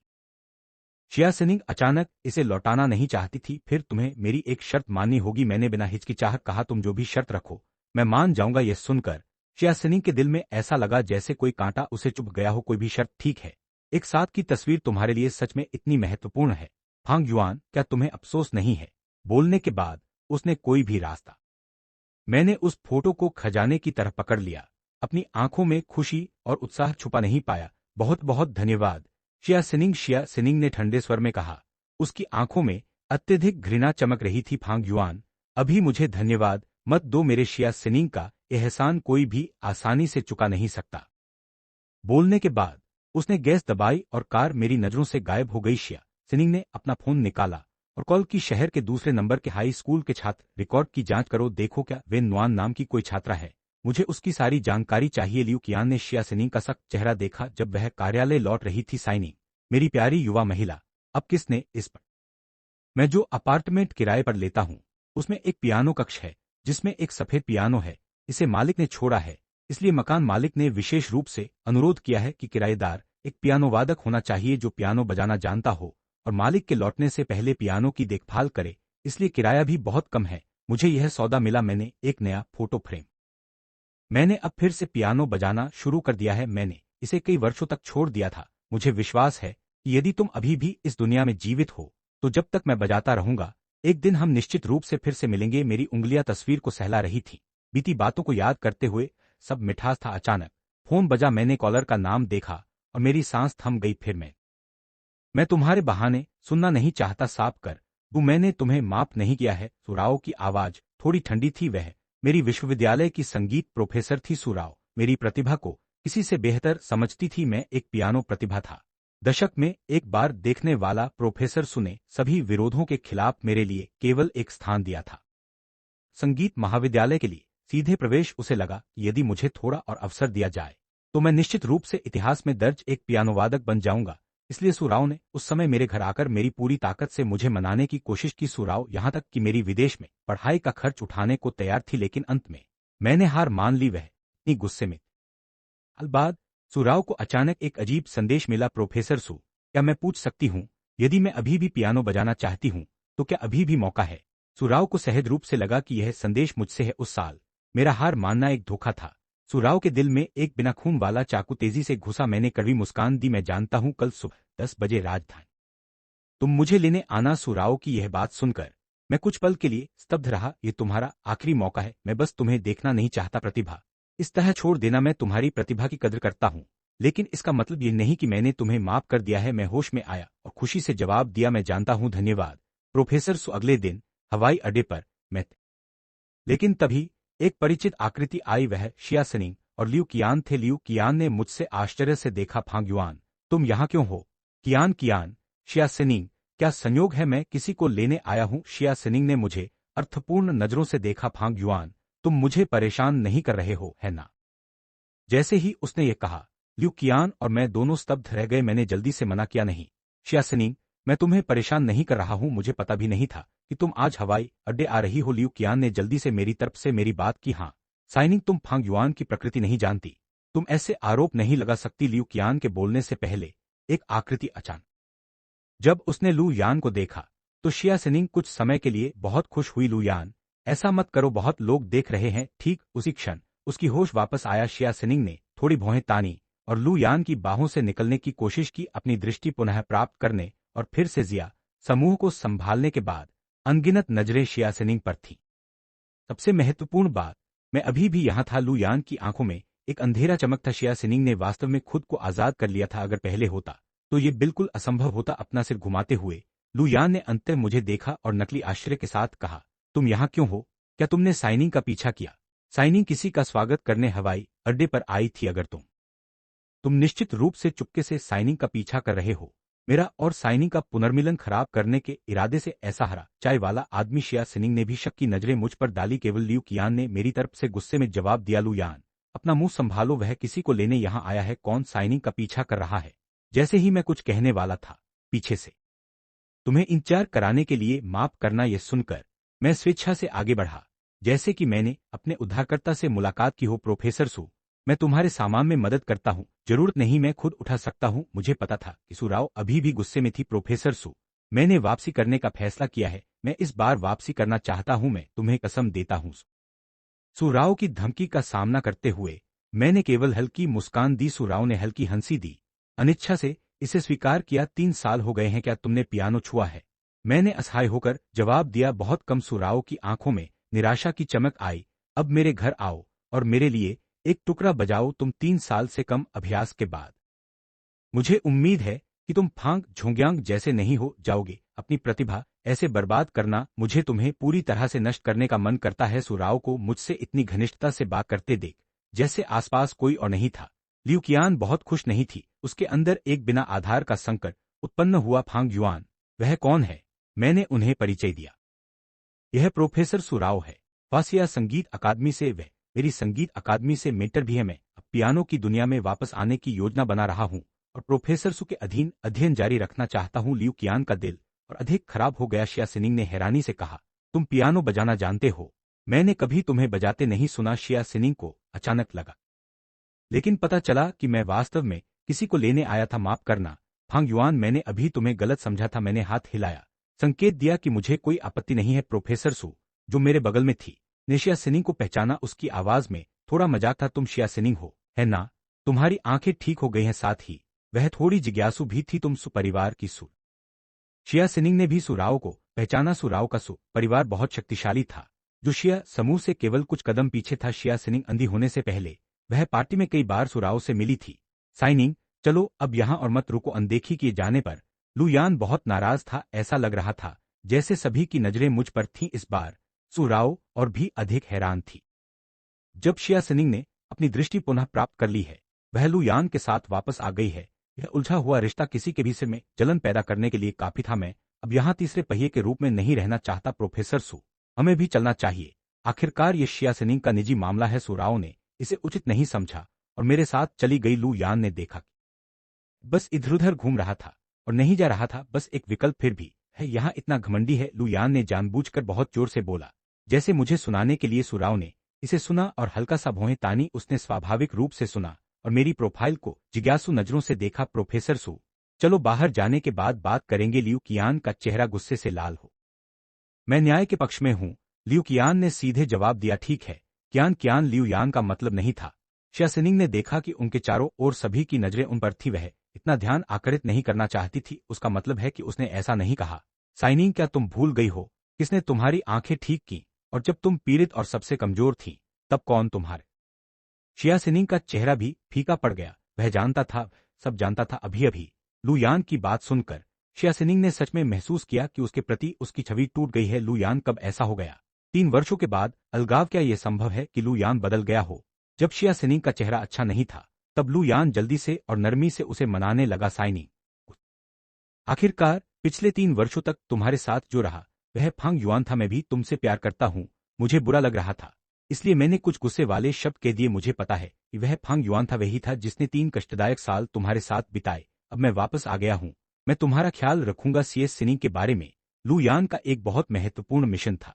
शिया सिनिंग अचानक इसे लौटाना नहीं चाहती थी। फिर तुम्हें मेरी एक शर्त माननी होगी, मैंने बिना हिचकिचाहट कहा। तुम जो भी शर्त रखो मैं मान जाऊंगा। यह सुनकर शिया सिनिंग के दिल में ऐसा लगा जैसे कोई कांटा उसे चुभ गया हो। कोई भी शर्त ठीक है। एक साथ की तस्वीर तुम्हारे लिए सच में इतनी महत्वपूर्ण है? फांग युआन, क्या तुम्हें अफसोस नहीं है? बोलने के बाद उसने कोई भी रास्ता मैंने उस फोटो को खजाने की तरह पकड़ लिया। अपनी आंखों में खुशी और उत्साह छुपा नहीं पाया। बहुत बहुत धन्यवाद शिया सिनिंग ने ठंडे स्वर में कहा। उसकी आंखों में अत्यधिक घृणा चमक रही थी। फांग युआन, अभी मुझे धन्यवाद मत दो। मेरे शिया सिनिंग का एहसान कोई भी आसानी से चुका नहीं सकता। बोलने के बाद उसने गैस दबाई और कार मेरी नजरों से गायब हो गई। शिया सिनिंग ने अपना फोन निकाला और कॉल की। शहर के दूसरे नंबर के हाई स्कूल के छात्र रिकॉर्ड की जांच करो, देखो क्या वे नुआन नाम की कोई छात्रा है। मुझे उसकी सारी जानकारी चाहिए। लियू कियान ने शिया सिनिंग का सख्त चेहरा देखा जब वह कार्यालय लौट रही थी। साइनिंग, मेरी प्यारी युवा महिला, अब किसने इस पर? मैं जो अपार्टमेंट किराए पर लेता हूँ उसमें एक पियानो कक्ष है जिसमें एक सफेद पियानो है। इसे मालिक ने छोड़ा है, इसलिए मकान मालिक ने विशेष रूप से अनुरोध किया है कि किराएदार एक पियानो वादक होना चाहिए जो पियानो बजाना जानता हो और मालिक के लौटने से पहले पियानो की देखभाल करे। इसलिए किराया भी बहुत कम है। मुझे यह सौदा मिला। मैंने एक नया फोटो फ्रेम। मैंने अब फिर से पियानो बजाना शुरू कर दिया है। मैंने इसे कई वर्षों तक छोड़ दिया था। मुझे विश्वास है कि यदि तुम अभी भी इस दुनिया में जीवित हो तो जब तक मैं बजाता रहूंगा एक दिन हम निश्चित रूप से फिर से मिलेंगे। मेरी उंगलियां तस्वीर को सहला रही थी, बीती बातों को याद करते हुए। सब मिठास था। अचानक फोन बजा। मैंने कॉलर का नाम देखा और मेरी सांस थम गई। फिर मैं तुम्हारे बहाने सुनना नहीं चाहता। साफ कर दूं, मैंने तुम्हें माफ नहीं किया है। सुराओ की आवाज थोड़ी ठंडी थी। वह मेरी विश्वविद्यालय की संगीत प्रोफेसर थी। सुराओ मेरी प्रतिभा को किसी से बेहतर समझती थी। मैं एक पियानो प्रतिभा था, दशक में एक बार देखने वाला प्रोफेसर। सुने सभी विरोधों के खिलाफ मेरे लिए केवल एक स्थान दिया था, संगीत महाविद्यालय के लिए सीधे प्रवेश। उसे लगा कि यदि मुझे थोड़ा और अवसर दिया जाए तो मैं निश्चित रूप से इतिहास में दर्ज एक पियानो वादक बन जाऊंगा। इसलिए सुराव ने उस समय मेरे घर आकर मेरी पूरी ताकत से मुझे मनाने की कोशिश की। सुराव यहां तक कि मेरी विदेश में पढ़ाई का खर्च उठाने को तैयार थी, लेकिन अंत में मैंने हार मान ली। वह इतनी गुस्से में। साल बाद सुराव को अचानक एक अजीब संदेश मिला। प्रोफेसर सु, क्या मैं पूछ सकती हूँ यदि मैं अभी भी पियानो बजाना चाहती हूँ तो क्या अभी भी मौका है? सुराव को सहज रूप से लगा कि यह संदेश मुझसे है। उस साल मेरा हार मानना एक धोखा था। सुराव के दिल में एक बिना खून वाला चाकू तेजी से घुसा। मैंने कड़वी मुस्कान दी। मैं जानता हूं कल सुबह 10 बजे राजधानी तुम मुझे लेने आना। सुराव की यह बात सुनकर मैं कुछ पल के लिए स्तब्ध रहा। यह तुम्हारा आखिरी मौका है, मैं बस तुम्हें देखना नहीं चाहता। प्रतिभा इस तरह छोड़ देना। मैं तुम्हारी प्रतिभा की कद्र करता हूं, लेकिन इसका मतलब यह नहीं कि मैंने तुम्हें माफ कर दिया है। मैं होश में आया और खुशी से जवाब दिया, मैं जानता हूं, धन्यवाद प्रोफेसर सु। अगले दिन हवाई अड्डे पर मैं लेकिन तभी एक परिचित आकृति आई। वह शिया सिनिंग और लियू कियान थे। लियू कियान ने मुझसे आश्चर्य से देखा। फांग युआन, तुम यहाँ क्यों हो? कियान, शिया सिनिंग, क्या संयोग है? मैं किसी को लेने आया हूँ। शिया सिनिंग ने मुझे अर्थपूर्ण नजरों से देखा। फांग युआन, तुम मुझे परेशान नहीं कर रहे हो, है ना? जैसे ही उसने ये कहा लियू कियान और मैं दोनों स्तब्ध रह गए। मैंने जल्दी से मना किया, नहीं शिया सिनिंग, मैं तुम्हें परेशान नहीं कर रहा हूं। मुझे पता भी नहीं था कि तुम आज हवाई अड्डे आ रही हो। लियू कियान ने जल्दी से मेरी तरफ से मेरी बात की। हाँ साइनिंग, तुम फांग युआन की प्रकृति नहीं जानती, तुम ऐसे आरोप नहीं लगा सकती। लियू कियान के बोलने से पहले एक आकृति अचानक जब उसने लू यान को देखा तो शिया सिनिंग कुछ समय के लिए बहुत खुश हुई। लू यान, ऐसा मत करो, बहुत लोग देख रहे हैं। ठीक उसी क्षण उसकी होश वापस आया। शिया सिनिंग ने थोड़ी भौहें तानी और लू यान की बाहों से निकलने की कोशिश की, अपनी दृष्टि पुनः प्राप्त करने और फिर से जिया समूह को संभालने के बाद अनगिनत नजरें शिया सिनिंग पर थीं। सबसे महत्वपूर्ण बात, मैं अभी भी यहां था। लू यान की आंखों में एक अंधेरा चमक था। शिया सिनिंग ने वास्तव में खुद को आजाद कर लिया था। अगर पहले होता तो ये बिल्कुल असंभव होता। अपना सिर घुमाते हुए लू यान ने अंततः मुझे देखा और नकली आश्चर्य के साथ कहा, तुम यहाँ क्यों हो? क्या तुमने साइनिंग का पीछा किया? साइनिंग किसी का स्वागत करने हवाई अड्डे पर आई थी। अगर तुम निश्चित रूप से चुपके से साइनिंग का पीछा कर रहे हो, मेरा और साइनिंग का पुनर्मिलन खराब करने के इरादे से, ऐसा हरा चाय वाला आदमी शिया सिनिंग ने भी शक की नजरें मुझ पर डाली। केवल लियू कियान ने मेरी तरफ से गुस्से में जवाब दिया, लू यान, अपना मुंह संभालो, वह किसी को लेने यहां आया है। कौन साइनिंग का पीछा कर रहा है? जैसे ही मैं कुछ कहने वाला था, पीछे से तुम्हें इंतजार कराने के लिए माफ करना, यह सुनकर मैं स्वेच्छा से आगे बढ़ा, जैसे कि मैंने अपने उद्धारकर्ता से मुलाकात की हो। प्रोफेसर सू, मैं तुम्हारे सामान में मदद करता हूं, जरूरत नहीं मैं खुद उठा सकता हूं। मुझे पता था कि सुराव अभी भी गुस्से में थी। प्रोफेसर सू, मैंने वापसी करने का फैसला किया है, मैं इस बार वापसी करना चाहता हूं, मैं तुम्हें कसम देता हूं। सुराव की धमकी का सामना करते हुए मैंने केवल हल्की मुस्कान दी। सुराव ने हल्की हंसी दी, अनिच्छा से इसे स्वीकार किया। 3 साल हो गए हैं, क्या तुमने पियानो छुआ है? मैंने असहाय होकर जवाब दिया, बहुत कम। सुराव की आंखों में निराशा की चमक आई, अब मेरे घर आओ और मेरे लिए एक टुकड़ा बजाओ। तुम 3 साल से कम अभ्यास के बाद, मुझे उम्मीद है कि तुम फांग झोंग्यांग जैसे नहीं हो जाओगे। अपनी प्रतिभा ऐसे बर्बाद करना, मुझे तुम्हें पूरी तरह से नष्ट करने का मन करता है। सुराव को मुझसे इतनी घनिष्ठता से बात करते देख जैसे आसपास कोई और नहीं था। लियू कियान बहुत खुश नहीं थी, उसके अंदर एक बिना आधार का संकट उत्पन्न हुआ। फांग युआन, वह कौन है? मैंने उन्हें परिचय दिया, यह प्रोफेसर सुराव है, फासिया संगीत अकादमी से। वह मेरी संगीत अकादमी से मेंटर भी है। मैं अब पियानो की दुनिया में वापस आने की योजना बना रहा हूं और प्रोफेसर सु के अधीन अध्ययन जारी रखना चाहता हूं। लियू कियान का दिल और अधिक खराब हो गया। शिया सिनिंग ने हैरानी से कहा, तुम पियानो बजाना जानते हो? मैंने कभी तुम्हें बजाते नहीं सुना। शिया सिनिंग को अचानक लगा, लेकिन पता चला कि मैं वास्तव में किसी को लेने आया था। माफ करना फांग युआन, मैंने अभी तुम्हें गलत समझा था। मैंने हाथ हिलाया, संकेत दिया कि मुझे कोई आपत्ति नहीं है। प्रोफेसर सु, जो मेरे बगल में थी, ने शिया सिनिंग को पहचाना। उसकी आवाज में थोड़ा मजाक था। तुम शिया सिनिंग हो, है ना? तुम्हारी आंखें ठीक हो गई हैं। साथ ही वह थोड़ी जिज्ञासु भी थी। तुम सु परिवार की सु। शिया सिनिंग ने भी सुराव को पहचाना। सुराव का सु परिवार बहुत शक्तिशाली था, जो शिया समूह से केवल कुछ कदम पीछे था। शिया सिनिंग अंधी होने से पहले वह पार्टी में कई बार सुराव से मिली थी। साइनिंग, चलो अब यहां और मत रुको। अनदेखी किए जाने पर लू यान बहुत नाराज था। ऐसा लग रहा था जैसे सभी की नजरें मुझ पर थीं। इस बार सुराव और भी अधिक हैरान थी। जब शिया सिनिंग ने अपनी दृष्टि पुनः प्राप्त कर ली है, वह लू यान के साथ वापस आ गई है। यह उलझा हुआ रिश्ता किसी के भी सिर में जलन पैदा करने के लिए काफी था। मैं अब यहां तीसरे पहिए के रूप में नहीं रहना चाहता। प्रोफेसर सु, हमें भी चलना चाहिए। आखिरकार ये शिया सिनिंग का निजी मामला है। सुराव ने इसे उचित नहीं समझा और मेरे साथ चली गई। लू यान ने देखा कि बस इधर उधर घूम रहा था और नहीं जा रहा था। बस एक विकल्प फिर भी है, यहाँ इतना घमंडी है। लू यान ने जानबूझकर बहुत जोर से बोला, जैसे मुझे सुनाने के लिए। सुराव ने इसे सुना और हल्का सा भौहें तानी। उसने स्वाभाविक रूप से सुना और मेरी प्रोफाइल को जिज्ञासु नजरों से देखा। प्रोफेसर सु, चलो बाहर जाने के बाद बात करेंगे। लियू कियान का चेहरा गुस्से से लाल हो, मैं न्याय के पक्ष में हूं, लियू कियान ने सीधे जवाब दिया। ठीक है कियान। कियान लियू यान का मतलब नहीं था। शिया सिनिंग ने देखा कि उनके चारों ओर सभी की नजरें उन पर थी। वह इतना ध्यान आकर्षित नहीं करना चाहती थी। उसका मतलब है कि उसने ऐसा नहीं कहा। साइनिंग, क्या तुम भूल गई हो किसने तुम्हारी आंखें ठीक की? और जब तुम पीड़ित और सबसे कमजोर थी, तब कौन तुम्हारे? शिया सिनिंग का चेहरा भी फीका पड़ गया। वह जानता था, सब जानता था। अभी अभी लू यान की बात सुनकर शिया सिनिंग ने सच में महसूस किया कि उसके प्रति उसकी छवि टूट गई है। लू यान, कब ऐसा हो गया? 3 वर्षों के बाद अलगाव? क्या यह संभव है कि लू यान बदल गया हो? जब शिया सिनिंग का चेहरा अच्छा नहीं था, तब लू यान जल्दी से और नरमी से उसे मनाने लगा। साइनिंग, आखिरकार पिछले 3 वर्षों तक तुम्हारे साथ जो रहा वह फांग युआन था। मैं भी तुमसे प्यार करता हूं। मुझे बुरा लग रहा था, इसलिए मैंने कुछ गुस्से वाले शब्द कह दिए। मुझे पता है कि वह फांग युआन था, वही था जिसने 3 कष्टदायक साल तुम्हारे साथ बिताए। अब मैं वापस आ गया हूं, मैं तुम्हारा ख्याल रखूंगा। सीएस सिनिंग के बारे में लू यान का एक बहुत महत्वपूर्ण मिशन था।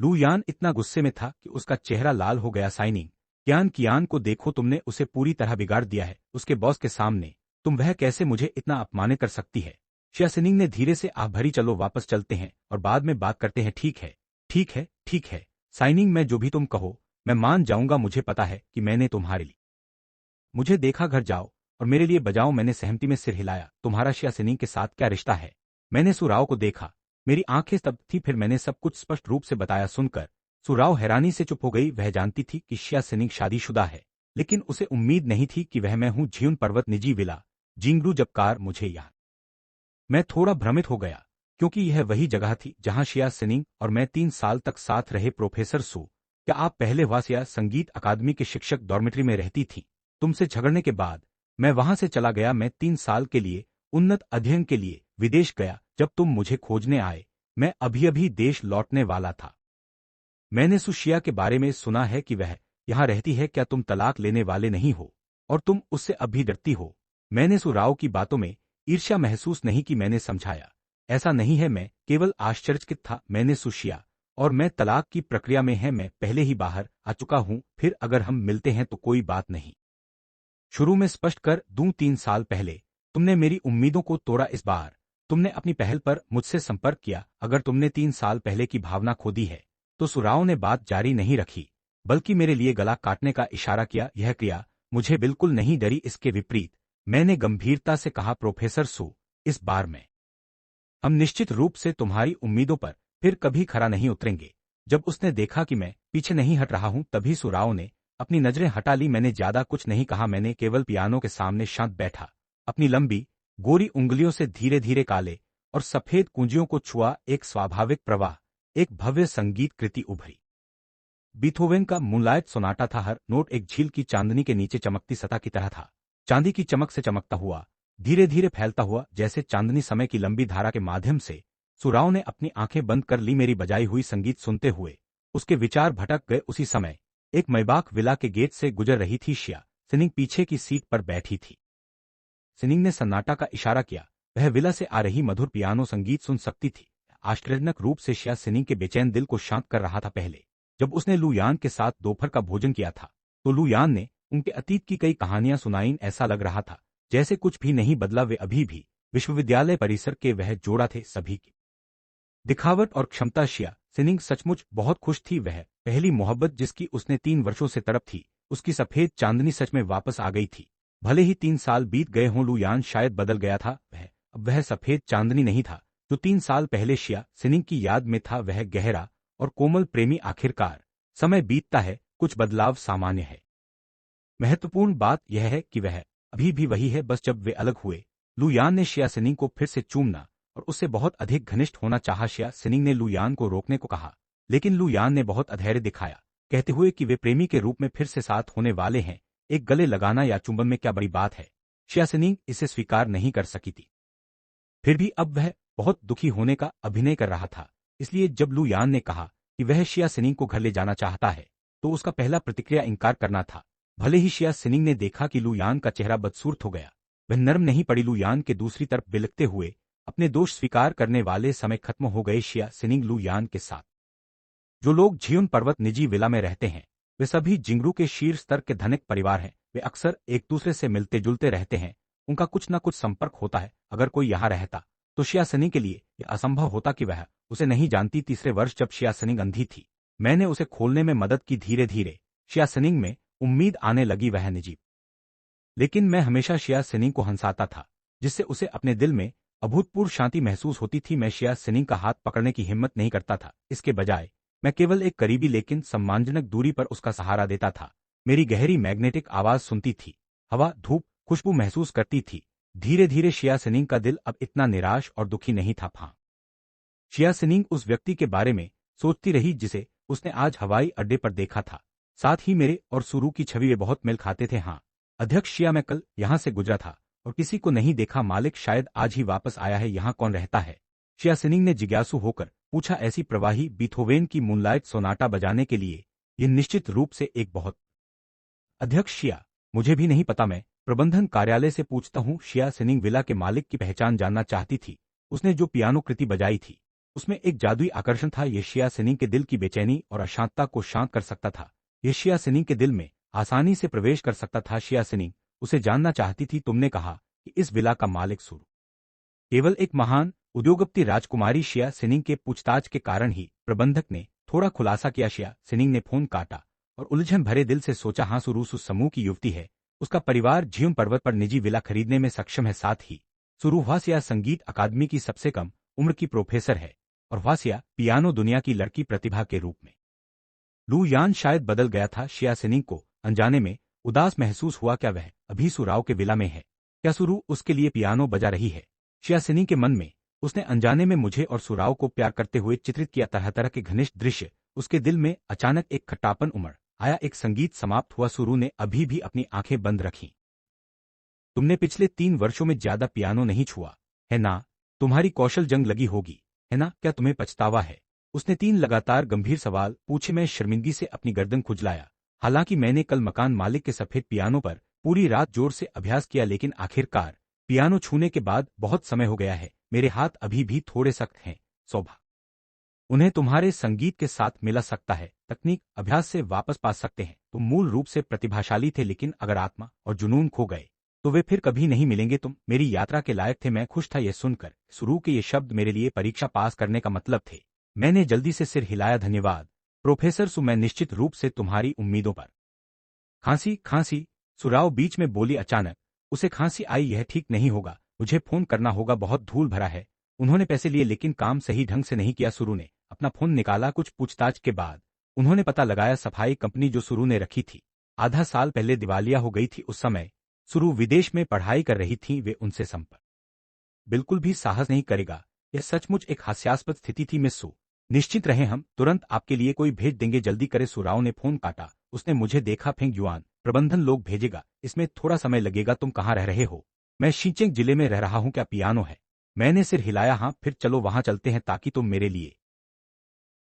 लू यान इतना गुस्से में था कि उसका चेहरा लाल हो गया। साइनिंग, कियान, कियान को देखो, तुमने उसे पूरी तरह बिगाड़ दिया है। उसके बॉस के सामने तुम वह कैसे मुझे इतना अपमानित कर सकती है? शिया सिनिंग ने धीरे से आह भरी, चलो वापस चलते हैं और बाद में बात करते हैं। ठीक है, ठीक है, ठीक है साइनिंग, मैं जो भी तुम कहो मैं मान जाऊंगा। मुझे पता है कि मैंने तुम्हारे लिए मुझे देखा। घर जाओ और मेरे लिए बजाओ। मैंने सहमति में सिर हिलाया। तुम्हारा शिया सिनिंग के साथ क्या रिश्ता है? मैंने सुराव को देखा, मेरी आंखें स्तब्ध थी। फिर मैंने सब कुछ स्पष्ट रूप से बताया। सुनकर सुराव हैरानी से चुप हो गई। वह जानती थी कि शिया सिनिंग शादीशुदा है, लेकिन उसे उम्मीद नहीं थी कि वह मैं हूं। झीउन पर्वत, निजी विला, जिंगरू जबकार। मुझे यहाँ मैं थोड़ा भ्रमित हो गया, क्योंकि यह वही जगह थी जहां शिया सिनिंग और मैं 3 साल तक साथ रहे। प्रोफेसर सु, क्या आप पहले वासिया संगीत अकादमी के शिक्षक डॉर्मेट्री में रहती थी? तुमसे झगड़ने के बाद मैं वहां से चला गया। मैं 3 साल के लिए उन्नत अध्ययन के लिए विदेश गया। जब तुम मुझे खोजने आए, मैं अभी अभी देश लौटने वाला था। मैंने सुशिया के बारे में सुना है कि वह यहाँ रहती है। क्या तुम तलाक लेने वाले नहीं हो और तुम उससे अब भी डरती हो? मैंने सुराव की बातों में ईर्ष्या महसूस नहीं की। मैंने समझाया, ऐसा नहीं है, मैं केवल आश्चर्यचकित था। मैंने सुशिया और मैं तलाक की प्रक्रिया में है। मैं पहले ही बाहर आ चुका हूं। फिर अगर हम मिलते हैं तो कोई बात नहीं। शुरू में स्पष्ट कर दूं, 3 साल पहले तुमने मेरी उम्मीदों को तोड़ा। इस बार तुमने अपनी पहल पर मुझसे संपर्क किया। अगर तुमने 3 साल पहले की भावना खो दी है तो सुराव ने बात जारी नहीं रखी, बल्कि मेरे लिए गला काटने का इशारा किया। यह क्रिया मुझे बिल्कुल नहीं डरी, इसके विपरीत मैंने गंभीरता से कहा, प्रोफेसर सू, इस बार में हम निश्चित रूप से तुम्हारी उम्मीदों पर फिर कभी खरा नहीं उतरेंगे। जब उसने देखा कि मैं पीछे नहीं हट रहा हूं, तभी सुराव ने अपनी नजरें हटा ली। मैंने ज्यादा कुछ नहीं कहा। मैंने केवल पियानो के सामने शांत बैठा, अपनी लंबी गोरी उंगलियों से धीरे धीरे काले और सफेद कुंजियों को छुआ। एक स्वाभाविक प्रवाह, एक भव्य संगीत कृति उभरी। बीथोवेन का मूनलाइट सोनाटा था। हर नोट एक झील की चांदनी के नीचे चमकती सतह की तरह था, चांदी की चमक से चमकता हुआ, धीरे धीरे फैलता हुआ जैसे चांदनी समय की लंबी धारा के माध्यम से। सुराव ने अपनी आंखें बंद कर ली, मेरी बजाई हुई संगीत सुनते हुए उसके विचार भटक गए। उसी समय एक मैबाक विला के गेट से गुजर रही थी। शिया सिनिंग पीछे की सीट पर बैठी थी। सिनिंग ने सन्नाटा का इशारा किया। वह विला से आ रही मधुर पियानो संगीत सुन सकती थी। आश्चर्यजनक रूप से शिया सिनिंग के बेचैन दिल को शांत कर रहा था। पहले जब उसने लू यान के साथ दोपहर का भोजन किया था तो लू यान ने उनके अतीत की कई कहानियां सुनाईं। ऐसा लग रहा था जैसे कुछ भी नहीं बदला। वे अभी भी विश्वविद्यालय परिसर के वह जोड़ा थे, सभी की दिखावट और क्षमता। शिया सिनिंग सचमुच बहुत खुश थी। वह पहली मोहब्बत जिसकी उसने 3 वर्षों से तड़प थी, उसकी सफेद चांदनी सच में वापस आ गई थी। भले ही 3 साल बीत गए हों, लू यान शायद बदल गया था। अब वह सफेद चांदनी नहीं था जो 3 साल पहले शिया सिनिंग की याद में था। वह गहरा और कोमल प्रेमी। आखिरकार समय बीतता है, कुछ बदलाव सामान्य है। महत्वपूर्ण बात यह है कि वह अभी भी वही है। बस जब वे अलग हुए, लू यान ने शिया सिनिंग को फिर से चूमना और उससे बहुत अधिक घनिष्ठ होना चाहा। शिया सिनिंग ने लू यान को रोकने को कहा, लेकिन लू यान ने बहुत अधैर्य दिखाया, कहते हुए कि वे प्रेमी के रूप में फिर से साथ होने वाले हैं। एक गले लगाना या चुंबन में क्या बड़ी बात है? शिया सिनिंग इसे स्वीकार नहीं कर सकी थी। फिर भी अब वह बहुत दुखी होने का अभिनय कर रहा था। इसलिए जब लू यान ने कहा कि वह शिया सिनिंग को घर ले जाना चाहता है, तो उसका पहला प्रतिक्रिया इंकार करना था। भले ही शिया सिनिंग ने देखा कि लू यान का चेहरा बदसूरत हो गया, वह नर्म नहीं पड़ी। लू यान के दूसरी तरफ बिलखते हुए अपने दोष स्वीकार करने वाले समय खत्म हो गए। शिया सिनिंग लू यान के साथ जो लोग झियुन पर्वत निजी विला में रहते हैं, वे सभी जिंगरू के शीर्ष स्तर के धनिक परिवार हैं। वे अक्सर एक दूसरे से मिलते जुलते रहते हैं, उनका कुछ न कुछ संपर्क होता है। अगर कोई यहाँ रहता तो शिया सिनिंग के लिए यह असंभव होता कि वह उसे नहीं जानती। तीसरे वर्ष जब शिया सिनिंग अंधी थी, मैंने उसे खोलने में मदद की। धीरे धीरे शिया सिनिंग में उम्मीद आने लगी। वह निजी, लेकिन मैं हमेशा शिया सिनिंग को हंसाता था, जिससे उसे अपने दिल में अभूतपूर्व शांति महसूस होती थी। मैं शिया सिनिंग का हाथ पकड़ने की हिम्मत नहीं करता था, इसके बजाय मैं केवल एक करीबी लेकिन सम्मानजनक दूरी पर उसका सहारा देता था। मेरी गहरी मैग्नेटिक आवाज सुनती थी, हवा, धूप, खुशबू महसूस करती थी। धीरे धीरे शिया सिनिंग का दिल अब इतना निराश और दुखी नहीं था। शिया सिनिंग उस व्यक्ति के बारे में सोचती रही जिसे उसने आज हवाई अड्डे पर देखा था। साथ ही मेरे और सुरू की छवि वे बहुत मेल खाते थे। हाँ अध्यक्ष शिया, मैं कल यहाँ से गुजरा था और किसी को नहीं देखा। मालिक शायद आज ही वापस आया है। यहाँ कौन रहता है? शिया सिनिंग ने जिज्ञासु होकर पूछा। ऐसी प्रवाही बीथोवेन की मूनलाइट सोनाटा बजाने के लिए यह निश्चित रूप से एक बहुत। अध्यक्ष शिया, मुझे भी नहीं पता, मैं प्रबंधन कार्यालय से पूछता हूँ। शिया सिनिंग विला के मालिक की पहचान जानना चाहती थी। उसने जो पियानो कृति बजाई थी उसमें एक जादुई आकर्षण था। यह शिया सिनिंग के दिल की बेचैनी और अशांतता को शांत कर सकता था। यह शिया सिनिंग के दिल में आसानी से प्रवेश कर सकता था। शिया सिनिंग उसे जानना चाहती थी। तुमने कहा कि इस विला का मालिक सुरू केवल एक महान उद्योगपति राजकुमारी? शिया सिनिंग के पूछताछ के कारण ही प्रबंधक ने थोड़ा खुलासा किया। शिया सिनिंग ने फोन काटा और उलझन भरे दिल से सोचा, हाँ, सुरू उस समूह की युवती है। उसका परिवार झियुन पर्वत पर निजी विला खरीदने में सक्षम है। साथ ही सुरू वासिया संगीत अकादमी की सबसे कम उम्र की प्रोफेसर है और वासिया पियानो दुनिया की लड़की प्रतिभा के रूप में। लू यान शायद बदल गया था। शिया सिनिंग को अनजाने में उदास महसूस हुआ। क्या वह अभी सुराव के विला में है? क्या सुरू उसके लिए पियानो बजा रही है? शिया सिनिंग के मन में उसने अनजाने में मुझे और सुराव को प्यार करते हुए चित्रित किया। तरह तरह के घनिष्ठ दृश्य उसके दिल में अचानक एक खट्टापन उमड़ आया। एक संगीत समाप्त हुआ। सुरु ने अभी भी अपनी आंखें बंद रखीं। तुमने पिछले 3 वर्षों में ज्यादा पियानो नहीं छुआ, है ना? तुम्हारी कौशल जंग लगी होगी, है ना? क्या तुम्हें पछतावा है? उसने 3 लगातार गंभीर सवाल पूछे। मैं शर्मिंदगी से अपनी गर्दन खुजलाया। हालांकि मैंने कल मकान मालिक के सफेद पियानो पर पूरी रात जोर से अभ्यास किया, लेकिन आखिरकार पियानो छूने के बाद बहुत समय हो गया है। मेरे हाथ अभी भी थोड़े सख्त हैं, शोभा। उन्हें तुम्हारे संगीत के साथ मिला सकता है, तकनीक अभ्यास से वापस पा सकते हैं। तुम मूल रूप से प्रतिभाशाली थे, लेकिन अगर आत्मा और जुनून खो गए तो वे फिर कभी नहीं मिलेंगे। तुम मेरी यात्रा के लायक थे। मैं खुश था यह सुनकर। शुरू के ये शब्द मेरे लिए परीक्षा पास करने का मतलब थे। मैंने जल्दी से सिर हिलाया। धन्यवाद प्रोफेसर सु, मैं निश्चित रूप से तुम्हारी उम्मीदों पर। खांसी खांसी, सुराव बीच में बोली। अचानक उसे खांसी आई। यह ठीक नहीं होगा, मुझे फोन करना होगा, बहुत धूल भरा है। उन्होंने पैसे लिए लेकिन काम सही ढंग से नहीं किया। सुरु ने अपना फोन निकाला। कुछ पूछताछ के बाद उन्होंने पता लगाया, सफाई कंपनी जो सुरु ने रखी थी आधा साल पहले दिवालिया हो गई थी। उस समय सुरु विदेश में पढ़ाई कर रही थी। वे उनसे संपर्क बिल्कुल भी साहस नहीं करेगा। यह सचमुच एक हास्यास्पद स्थिति थी। मिस सु, निश्चित रहे, हम तुरंत आपके लिए कोई भेज देंगे, जल्दी करे। सुराव ने फोन काटा। उसने मुझे देखा। फेंग युआन प्रबंधन लोग भेजेगा, इसमें थोड़ा समय लगेगा। तुम कहाँ रह रहे हो? मैं शीचेंग जिले में रह रहा हूँ। क्या पियानो है? मैंने सिर हिलाया। हाँ, फिर चलो वहां चलते हैं ताकि तुम मेरे लिए।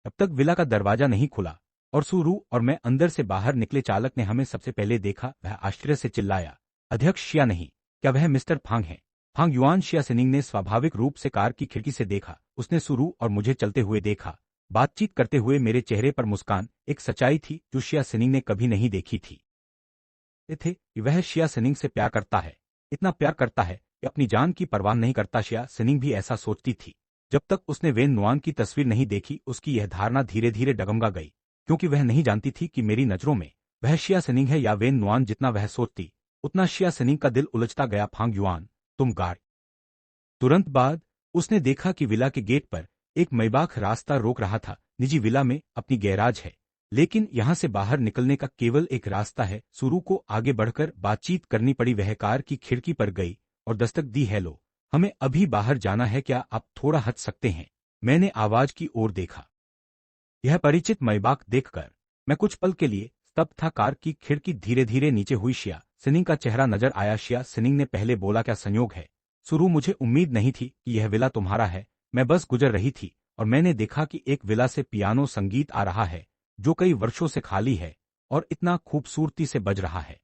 तब तक विला का दरवाजा नहीं खुला और सुरु और मैं अंदर से बाहर निकले। चालक ने हमें सबसे पहले देखा। वह आश्चर्य से चिल्लाया, अध्यक्ष शिया नहीं, क्या वह मिस्टर फांग है? फांग युआन। शिया सिनिंग ने स्वाभाविक रूप से कार की खिड़की से देखा। उसने सुरु और मुझे चलते हुए देखा, बातचीत करते हुए। मेरे चेहरे पर मुस्कान एक सच्चाई थी जो शिया सिनिंग ने कभी नहीं देखी थी। थे वह शिया सिनिंग से प्यार करता है, इतना प्यार करता है कि अपनी जान की परवाह नहीं करता। शिया सिनिंग भी ऐसा सोचती थी। जब तक उसने वेन नुआन की तस्वीर नहीं देखी, उसकी यह धारणा धीरे धीरे डगमगा गई, क्योंकि वह नहीं जानती थी कि मेरी नजरों में वह शिया सिनिंग है या वेन नुआन। जितना वह सोचती उतना शिया सिनिंग का दिल उलझता गया। फांग युआन, तुम गार्ड। तुरंत बाद उसने देखा कि विला के गेट पर एक मैबाख रास्ता रोक रहा था। निजी विला में अपनी गैराज है, लेकिन यहां से बाहर निकलने का केवल एक रास्ता है। सुरु को आगे बढ़कर बातचीत करनी पड़ी। वह कार की खिड़की पर गई और दस्तक दी। हेलो, हमें अभी बाहर जाना है, क्या आप थोड़ा हट सकते हैं? मैंने आवाज की ओर देखा। यह परिचित मैबाख देखकर मैं कुछ पल के लिए स्तब्ध था। कार की खिड़की धीरे धीरे नीचे हुई। शिया सिनिंग का चेहरा नजर आया। शिया सिनिंग ने पहले बोला, क्या संयोग है? सुरु, मुझे उम्मीद नहीं थी कि यह विला तुम्हारा है। मैं बस गुजर रही थी और मैंने देखा कि एक विला से पियानो संगीत आ रहा है जो कई वर्षों से खाली है और इतना खूबसूरती से बज रहा है।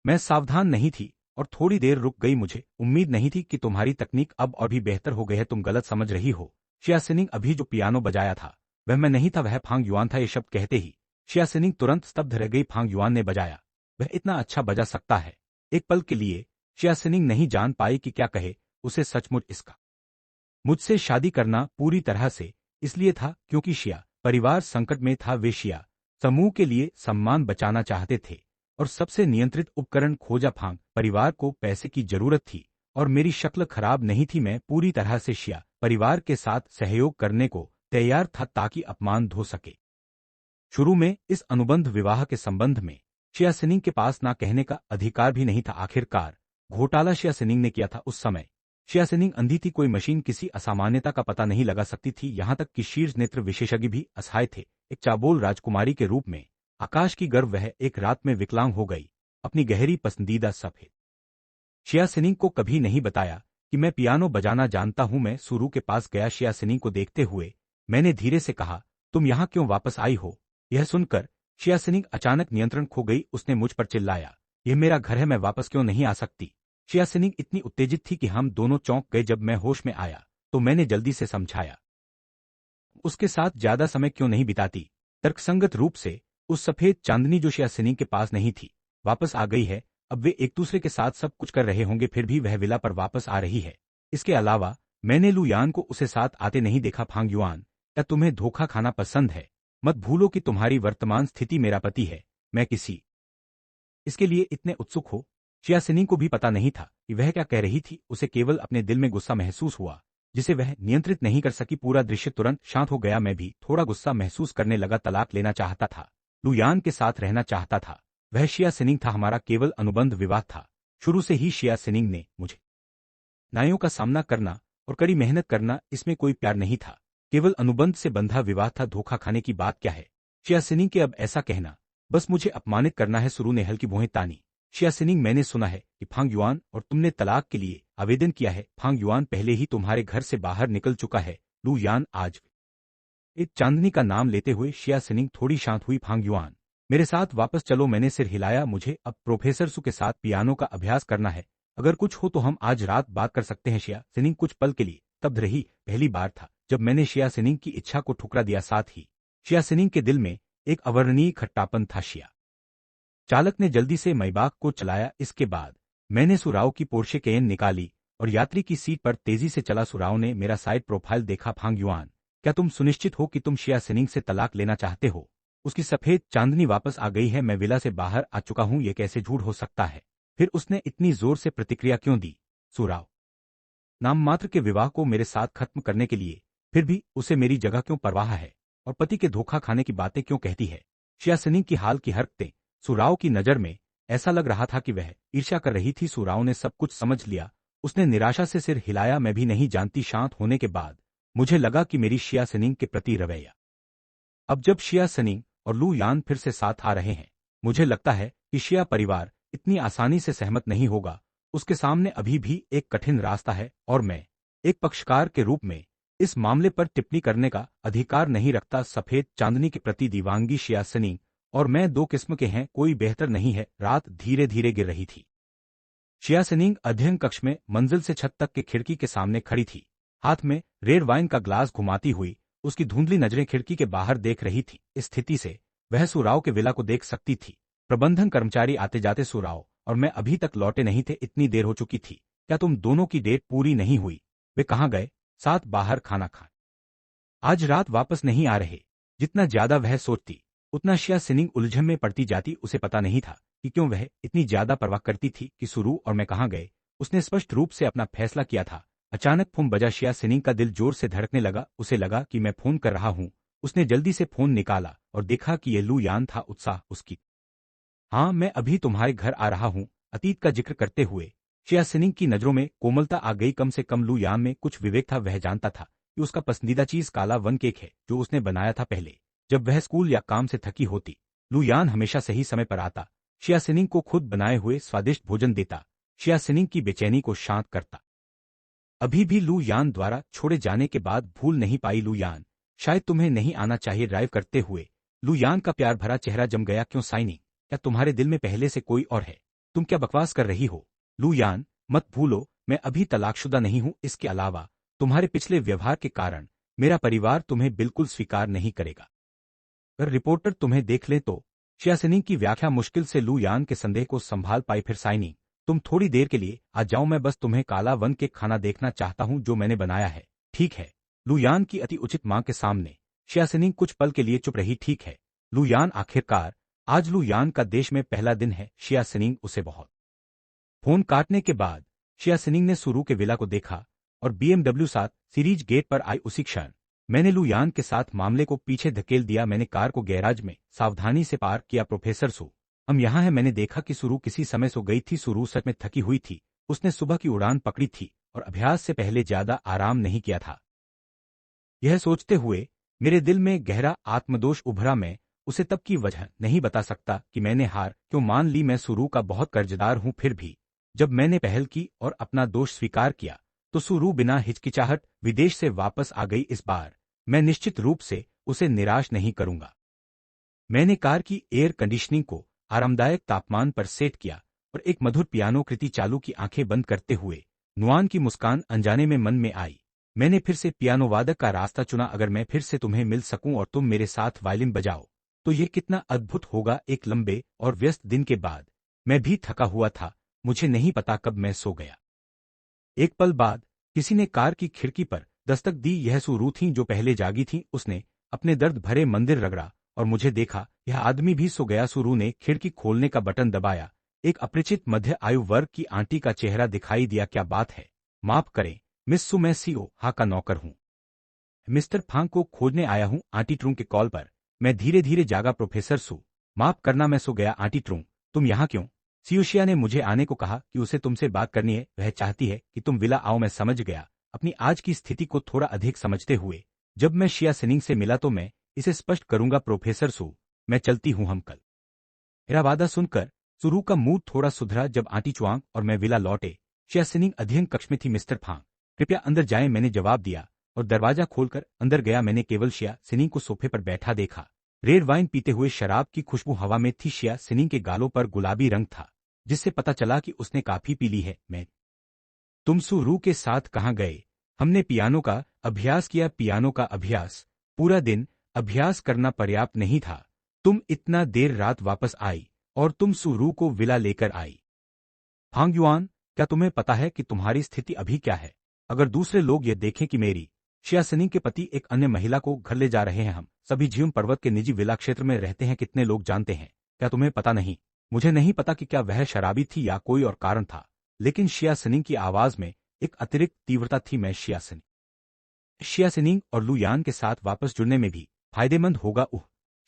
मैं सावधान नहीं थी और थोड़ी देर रुक गई। मुझे उम्मीद नहीं थी कि तुम्हारी तकनीक अब और भी बेहतर हो गई है। तुम गलत समझ रही हो। शिया सिनिंग, अभी जो पियानो बजाया था वह मैं नहीं था, वह फांग युआन था। ये शब्द कहते ही शिया सिनिंग तुरंत स्तब्ध रह गई। फांग युआन ने बजाया? वह इतना अच्छा बजा सकता है? एक पल के लिए शिया सिनिंग नहीं जान पाई कि क्या कहे। उसे सचमुच इसका मुझसे शादी करना पूरी तरह से इसलिए था क्योंकि शिया परिवार संकट में था। वे शिया समूह के लिए सम्मान बचाना चाहते थे और सबसे नियंत्रित उपकरण खोजा। फांग परिवार को पैसे की जरूरत थी और मेरी शक्ल खराब नहीं थी। मैं पूरी तरह से शिया परिवार के साथ सहयोग करने को तैयार था ताकि अपमान धो सके। शुरू में इस अनुबंध विवाह के संबंध में शिया सिनिंग के पास ना कहने का अधिकार भी नहीं था। आखिरकार घोटाला शिया सिनिंग ने किया था। उस समय शिया सिनिंग अंधी थी। कोई मशीन किसी असामान्यता का पता नहीं लगा सकती थी। यहां तक कि शीर्ष नेत्र विशेषज्ञ भी असहाय थे। एक चाबोल राजकुमारी के रूप में आकाश की गर्व वह एक रात में विकलांग हो गई। अपनी गहरी पसंदीदा सफेद शिया सिनिंग को कभी नहीं बताया कि मैं पियानो बजाना जानता हूं। मैं सुरु के पास गया। शिया सिनिंग को देखते हुए मैंने धीरे से कहा, तुम यहां क्यों वापस आई हो? यह सुनकर शिया सिनिंग अचानक नियंत्रण खो गई। उसने मुझ पर चिल्लाया, यह मेरा घर है, मैं वापस क्यों नहीं आ सकती? शिया सिनिंग इतनी उत्तेजित थी कि हम दोनों चौंक गए। जब मैं होश में आया तो मैंने जल्दी से समझाया, उसके साथ ज्यादा समय क्यों नहीं बिताती? तर्कसंगत रूप से उस सफेद चांदनी जो शिया सिनिंग के पास नहीं थी वापस आ गई है। अब वे एक दूसरे के साथ सब कुछ कर रहे होंगे, फिर भी वह विला पर वापस आ रही है। इसके अलावा मैंने लू यान को उसे साथ आते नहीं देखा। फांग युआन, क्या तुम्हें धोखा खाना पसंद है? मत भूलो कि तुम्हारी वर्तमान स्थिति मेरा पति है। मैं किसी इसके लिए इतने उत्सुक हो? शिया सिनिंग को भी पता नहीं था कि वह क्या कह रही थी। उसे केवल अपने दिल में गुस्सा महसूस हुआ जिसे वह नियंत्रित नहीं कर सकी। पूरा दृश्य तुरंत शांत हो गया। मैं भी थोड़ा गुस्सा महसूस करने लगा। तलाक लेना चाहता था, लू यान के साथ रहना चाहता था। वह शिया सिनिंग था, हमारा केवल अनुबंध विवाह था। शुरू से ही शिया सिनिंग ने मुझे नायों का सामना करना और कड़ी मेहनत करना, इसमें कोई प्यार नहीं था। केवल अनुबंध से बंधा विवाह था, धोखा खाने की बात क्या है। शिया सिनिंग के अब ऐसा कहना, बस मुझे अपमानित करना है। सुरु ने हल्की भौहें तानी। शिया सिनिंग, मैंने सुना है कि फांग युआन और तुमने तलाक के लिए आवेदन किया है। फांग युआन पहले ही तुम्हारे घर से बाहर निकल चुका है। लू यान आज एक चांदनी का नाम लेते हुए शिया सिनिंग थोड़ी शांत हुई। फांग युआन, मेरे साथ वापस चलो। मैंने सिर हिलाया। मुझे अब प्रोफेसर सु के साथ पियानो का अभ्यास करना है। अगर कुछ हो तो हम आज रात बात कर सकते हैं। शिया सिनिंग कुछ पल के लिए स्तब्ध रही। पहली बार था जब मैंने शिया सिनिंग की इच्छा को ठुकरा दिया। साथ ही शिया सिनिंग के दिल में एक अवर्णनीय खट्टापन था। शिया चालक ने जल्दी से मैबाक को चलाया। इसके बाद मैंने सुराव की पोर्शे कैयन निकाली और यात्री की सीट पर तेजी से चला। सुराव ने मेरा साइड प्रोफाइल देखा। फांग युआन, क्या तुम सुनिश्चित हो कि तुम शिया सिनिंग से तलाक लेना चाहते हो? उसकी सफेद चांदनी वापस आ गई है। मैं विला से बाहर आ चुका हूं। यह कैसे झूठ हो सकता है? फिर उसने इतनी जोर से प्रतिक्रिया क्यों दी? सुराव नाम मात्र के विवाह को मेरे साथ खत्म करने के लिए, फिर भी उसे मेरी जगह क्यों परवाह है? और पति के धोखा खाने की बातें क्यों कहती है? शिया सिनिंग की हाल की हरकतें सुराव की नजर में ऐसा लग रहा था कि वह ईर्ष्या कर रही थी। सुराव ने सब कुछ समझ लिया। उसने निराशा से सिर हिलाया। मैं भी नहीं जानती। शांत होने के बाद मुझे लगा कि मेरी शिया सिनिंग के प्रति रवैया, अब जब शिया सिनिंग और लू यान फिर से साथ आ रहे हैं, मुझे लगता है कि शिया परिवार इतनी आसानी से सहमत नहीं होगा। उसके सामने अभी भी एक कठिन रास्ता है और मैं एक पक्षकार के रूप में इस मामले पर टिप्पणी करने का अधिकार नहीं रखता। सफेद चांदनी के प्रति दीवानगी शिया सिनिंग और मैं दो किस्म के हैं, कोई बेहतर नहीं है। रात धीरे धीरे गिर रही थी। शिया सिनिंग अध्ययन कक्ष में मंजिल से छत तक के खिड़की के सामने खड़ी थी, हाथ में रेड वाइन का ग्लास घुमाती हुई। उसकी धुंधली नजरें खिड़की के बाहर देख रही थी। इस स्थिति से वह सुराव के विला को देख सकती थी। प्रबंधन कर्मचारी आते जाते। सुराव और मैं अभी तक लौटे नहीं थे। इतनी देर हो चुकी थी। क्या तुम दोनों की डेट पूरी नहीं हुई? वे कहाँ गए? साथ बाहर खाना खाएं। आज रात वापस नहीं आ रहे। जितना ज्यादा वह सोचती उतना शिया सिनिंग उलझन में पड़ती जाती। उसे पता नहीं था कि क्यों वह इतनी ज्यादा परवाह करती थी कि सुरु और मैं कहाँ गए। उसने स्पष्ट रूप से अपना फैसला किया था। अचानक फोन बजा। शिया सिनिंग का दिल जोर से धड़कने लगा। उसे लगा कि मैं फोन कर रहा हूँ। उसने जल्दी से फोन निकाला और देखा कि यह लू यान था। उत्साह उसकी, हाँ मैं अभी तुम्हारे घर आ रहा हूँ। अतीत का जिक्र करते हुए शिया सिनिंग की नजरों में कोमलता आ गई। कम से कम लू यान में कुछ विवेक था। वह जानता था कि उसका पसंदीदा चीज काला वन केक है जो उसने बनाया था पहले जब वह स्कूल या काम से थकी होती। लू यान हमेशा सही समय पर आता, शिया सिनिंग को खुद बनाए हुए स्वादिष्ट भोजन देता, शिया सिनिंग की बेचैनी को शांत करता। अभी भी लू यान द्वारा छोड़े जाने के बाद भूल नहीं पाई। लू यान, शायद तुम्हें नहीं आना चाहिए। ड्राइव करते हुए लू यान का प्यार भरा चेहरा जम गया। क्यों साइनी? क्या तुम्हारे दिल में पहले से कोई और है? तुम क्या बकवास कर रही हो? लू यान, मत भूलो मैं अभी तलाकशुदा नहीं हूं। इसके अलावा तुम्हारे पिछले व्यवहार के कारण मेरा परिवार तुम्हें बिल्कुल स्वीकार नहीं करेगा। अगर रिपोर्टर तुम्हें देख ले तो? शिया सिनिंग की व्याख्या मुश्किल से लू यान के संदेह को संभाल पाई। फिर साइनी, तुम थोड़ी देर के लिए आ जाओ। मैं बस तुम्हें काला वन के खाना देखना चाहता हूं जो मैंने बनाया है। ठीक है। लू यान की अति उचित मांग के सामने शिया सिनिंग कुछ पल के लिए चुप रही। ठीक है लू यान, आखिरकार आज लू यान का देश में पहला दिन है। शिया सिनिंग उसे बहुत। फोन काटने के बाद शिया सिनिंग ने सुरु के विला को देखा और BMW 7 सीरीज गेट पर आई। उसी क्षण मैंने लू यान के साथ मामले को पीछे धकेल दिया। मैंने कार को गैराज में सावधानी से पार्क किया। प्रोफेसर सु, हम यहाँ हैं। मैंने देखा कि सुरु किसी समय सो गई थी। सुरु सच में थकी हुई थी। उसने सुबह की उड़ान पकड़ी थी और अभ्यास से पहले ज्यादा आराम नहीं किया था। यह सोचते हुए मेरे दिल में गहरा आत्मदोष उभरा। मैं उसे तब की वजह नहीं बता सकता कि मैंने हार क्यों मान ली। मैं सुरु का बहुत कर्जदार हूं। फिर भी जब मैंने पहल की और अपना दोष स्वीकार किया तो सुरु बिना हिचकिचाहट विदेश से वापस आ गई। इस बार मैं निश्चित रूप से उसे निराश नहीं करूंगा। मैंने कार की एयर कंडीशनिंग को आरामदायक तापमान पर सेट किया और एक मधुर पियानो कृति चालू की। आंखें बंद करते हुए नुआन की मुस्कान अनजाने में मन में आई। मैंने फिर से पियानो वादक का रास्ता चुना। अगर मैं फिर से तुम्हें मिल सकूं और तुम मेरे साथ वायलिन बजाओ तो ये कितना अद्भुत होगा। एक लंबे और व्यस्त दिन के बाद मैं भी थका हुआ था। मुझे नहीं पता कब मैं सो गया। एक पल बाद किसी ने कार की खिड़की पर दस्तक दी। यह सुरु थी जो पहले जागी थी। उसने अपने दर्द भरे मंदिर रगड़ा और मुझे देखा। यह आदमी भी सो गया। सुरु ने खिड़की खोलने का बटन दबाया। एक अपरिचित मध्य आयु वर्ग की आंटी का चेहरा दिखाई दिया। क्या बात है? माफ करें मिस सु, मैं सीओ हा का नौकर हूं। मिस्टर फांग को खोजने आया हूं। आंटी ट्रूंग के कॉल पर मैं धीरे धीरे जागा। प्रोफेसर सु, माफ करना मैं सो गया। आंटी ट्रूंग, तुम यहाँ क्यों? सियुशिया ने मुझे आने को कहा कि उसे तुमसे बात करनी है। वह चाहती है कि तुम विला आओ। मैं समझ गया। अपनी आज की स्थिति को थोड़ा अधिक समझते हुए जब मैं शिया सिनिंग से मिला तो मैं इसे स्पष्ट करूंगा प्रोफेसर सू, मैं चलती हूं हम कल। मेरा वादा सुनकर सुरू का मूड थोड़ा सुधरा जब आंटी चुआंग और मैं विला लौटे। शिया सिनिंग अध्ययन कक्ष में थी। मिस्टर फांग, कृपया अंदर जाएं, मैंने जवाब दिया और दरवाजा खोलकर अंदर गया। मैंने केवल शिया सिनिंग को सोफे पर बैठा देखा। रेड वाइन पीते हुए शराब की खुशबू हवा में थी। शिया सिनिंग के गालों पर गुलाबी रंग था, जिससे पता चला कि उसने काफी पी ली है। तुम सुरू के साथ कहाँ गए? हमने पियानो का अभ्यास किया। पियानो का अभ्यास? पूरा दिन अभ्यास करना पर्याप्त नहीं था। तुम इतना देर रात वापस आई और तुम सुरू को विला लेकर आई। फांग युआन, क्या तुम्हें पता है कि तुम्हारी स्थिति अभी क्या है? अगर दूसरे लोग यह देखें कि मेरी शिया सिनिंग के पति एक अन्य महिला को घर ले जा रहे हैं। हम सभी झियुम पर्वत के निजी विला क्षेत्र में रहते हैं। कितने लोग जानते हैं? क्या तुम्हें पता नहीं? मुझे नहीं पता कि क्या वह शराबी थी या कोई और कारण था, लेकिन शिया सिनिंग की आवाज में एक अतिरिक्त तीव्रता थी। मैं शिया सिनिंग और लू यान के साथ वापस जुड़ने में भी फायदेमंद होगा।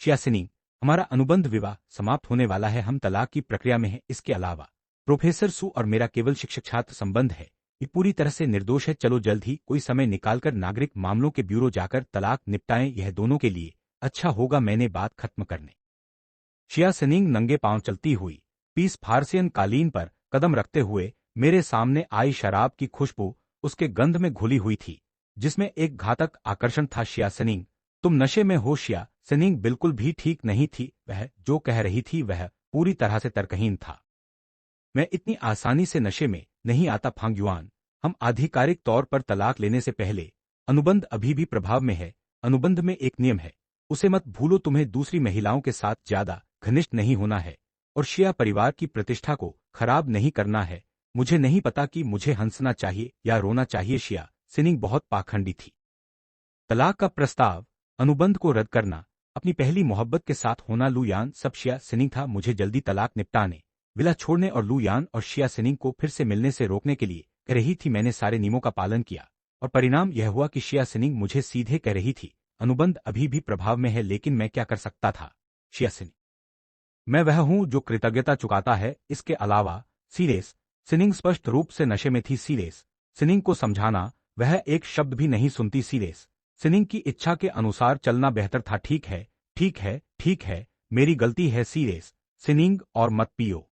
शिया सिनिंग, हमारा अनुबंध विवाह समाप्त होने वाला है। हम तलाक की प्रक्रिया में हैं। इसके अलावा प्रोफेसर सू और मेरा केवल शिक्षक छात्र संबंध है। ये पूरी तरह से निर्दोष है। चलो जल्द ही कोई समय निकालकर नागरिक मामलों के ब्यूरो जाकर तलाक निपटाएं। यह दोनों के लिए अच्छा होगा। मैंने बात खत्म करने शिया सिनिंग नंगे पांव चलती हुई पीस फारसियन कालीन पर कदम रखते हुए मेरे सामने आई। शराब की खुशबू उसके गंध में घुली हुई थी, जिसमें एक घातक आकर्षण था। शिया सिनिंग, तुम नशे में हो? शिया सिनिंग बिल्कुल भी ठीक नहीं थी। वह जो कह रही थी वह पूरी तरह से तर्कहीन था। मैं इतनी आसानी से नशे में नहीं आता। फांग युआन, हम आधिकारिक तौर पर तलाक लेने से पहले अनुबंध अभी भी प्रभाव में है। अनुबंध में एक नियम है, उसे मत भूलो। तुम्हें दूसरी महिलाओं के साथ ज्यादा घनिष्ठ नहीं होना है और शिया परिवार की प्रतिष्ठा को खराब नहीं करना है। मुझे नहीं पता कि मुझे हंसना चाहिए या रोना चाहिए। शिया सिनिंग बहुत पाखंडी थी। तलाक का प्रस्ताव, अनुबंध को रद्द करना, अपनी पहली मोहब्बत के साथ होना, लू यान सब शिया सिनिंग था। मुझे जल्दी तलाक निपटाने, विला छोड़ने और लू यान और शिया सिनिंग को फिर से मिलने से रोकने के लिए कह रही थी। मैंने सारे नियमों का पालन किया और परिणाम यह हुआ कि शिया सिनिंग मुझे सीधे कह रही थी अनुबंध अभी भी प्रभाव में है। लेकिन मैं क्या कर सकता था? शिया सिनिंग, मैं वह हूं जो कृतज्ञता चुकाता है। इसके अलावा सीरेस सिनिंग स्पष्ट रूप से नशे में थी। सीरेस सिनिंग को समझाना, वह एक शब्द भी नहीं सुनती। सीरेस सिनिंग की इच्छा के अनुसार चलना बेहतर था। ठीक है, ठीक है, ठीक है, मेरी गलती है। सीरेस सिनिंग, और मत पियो।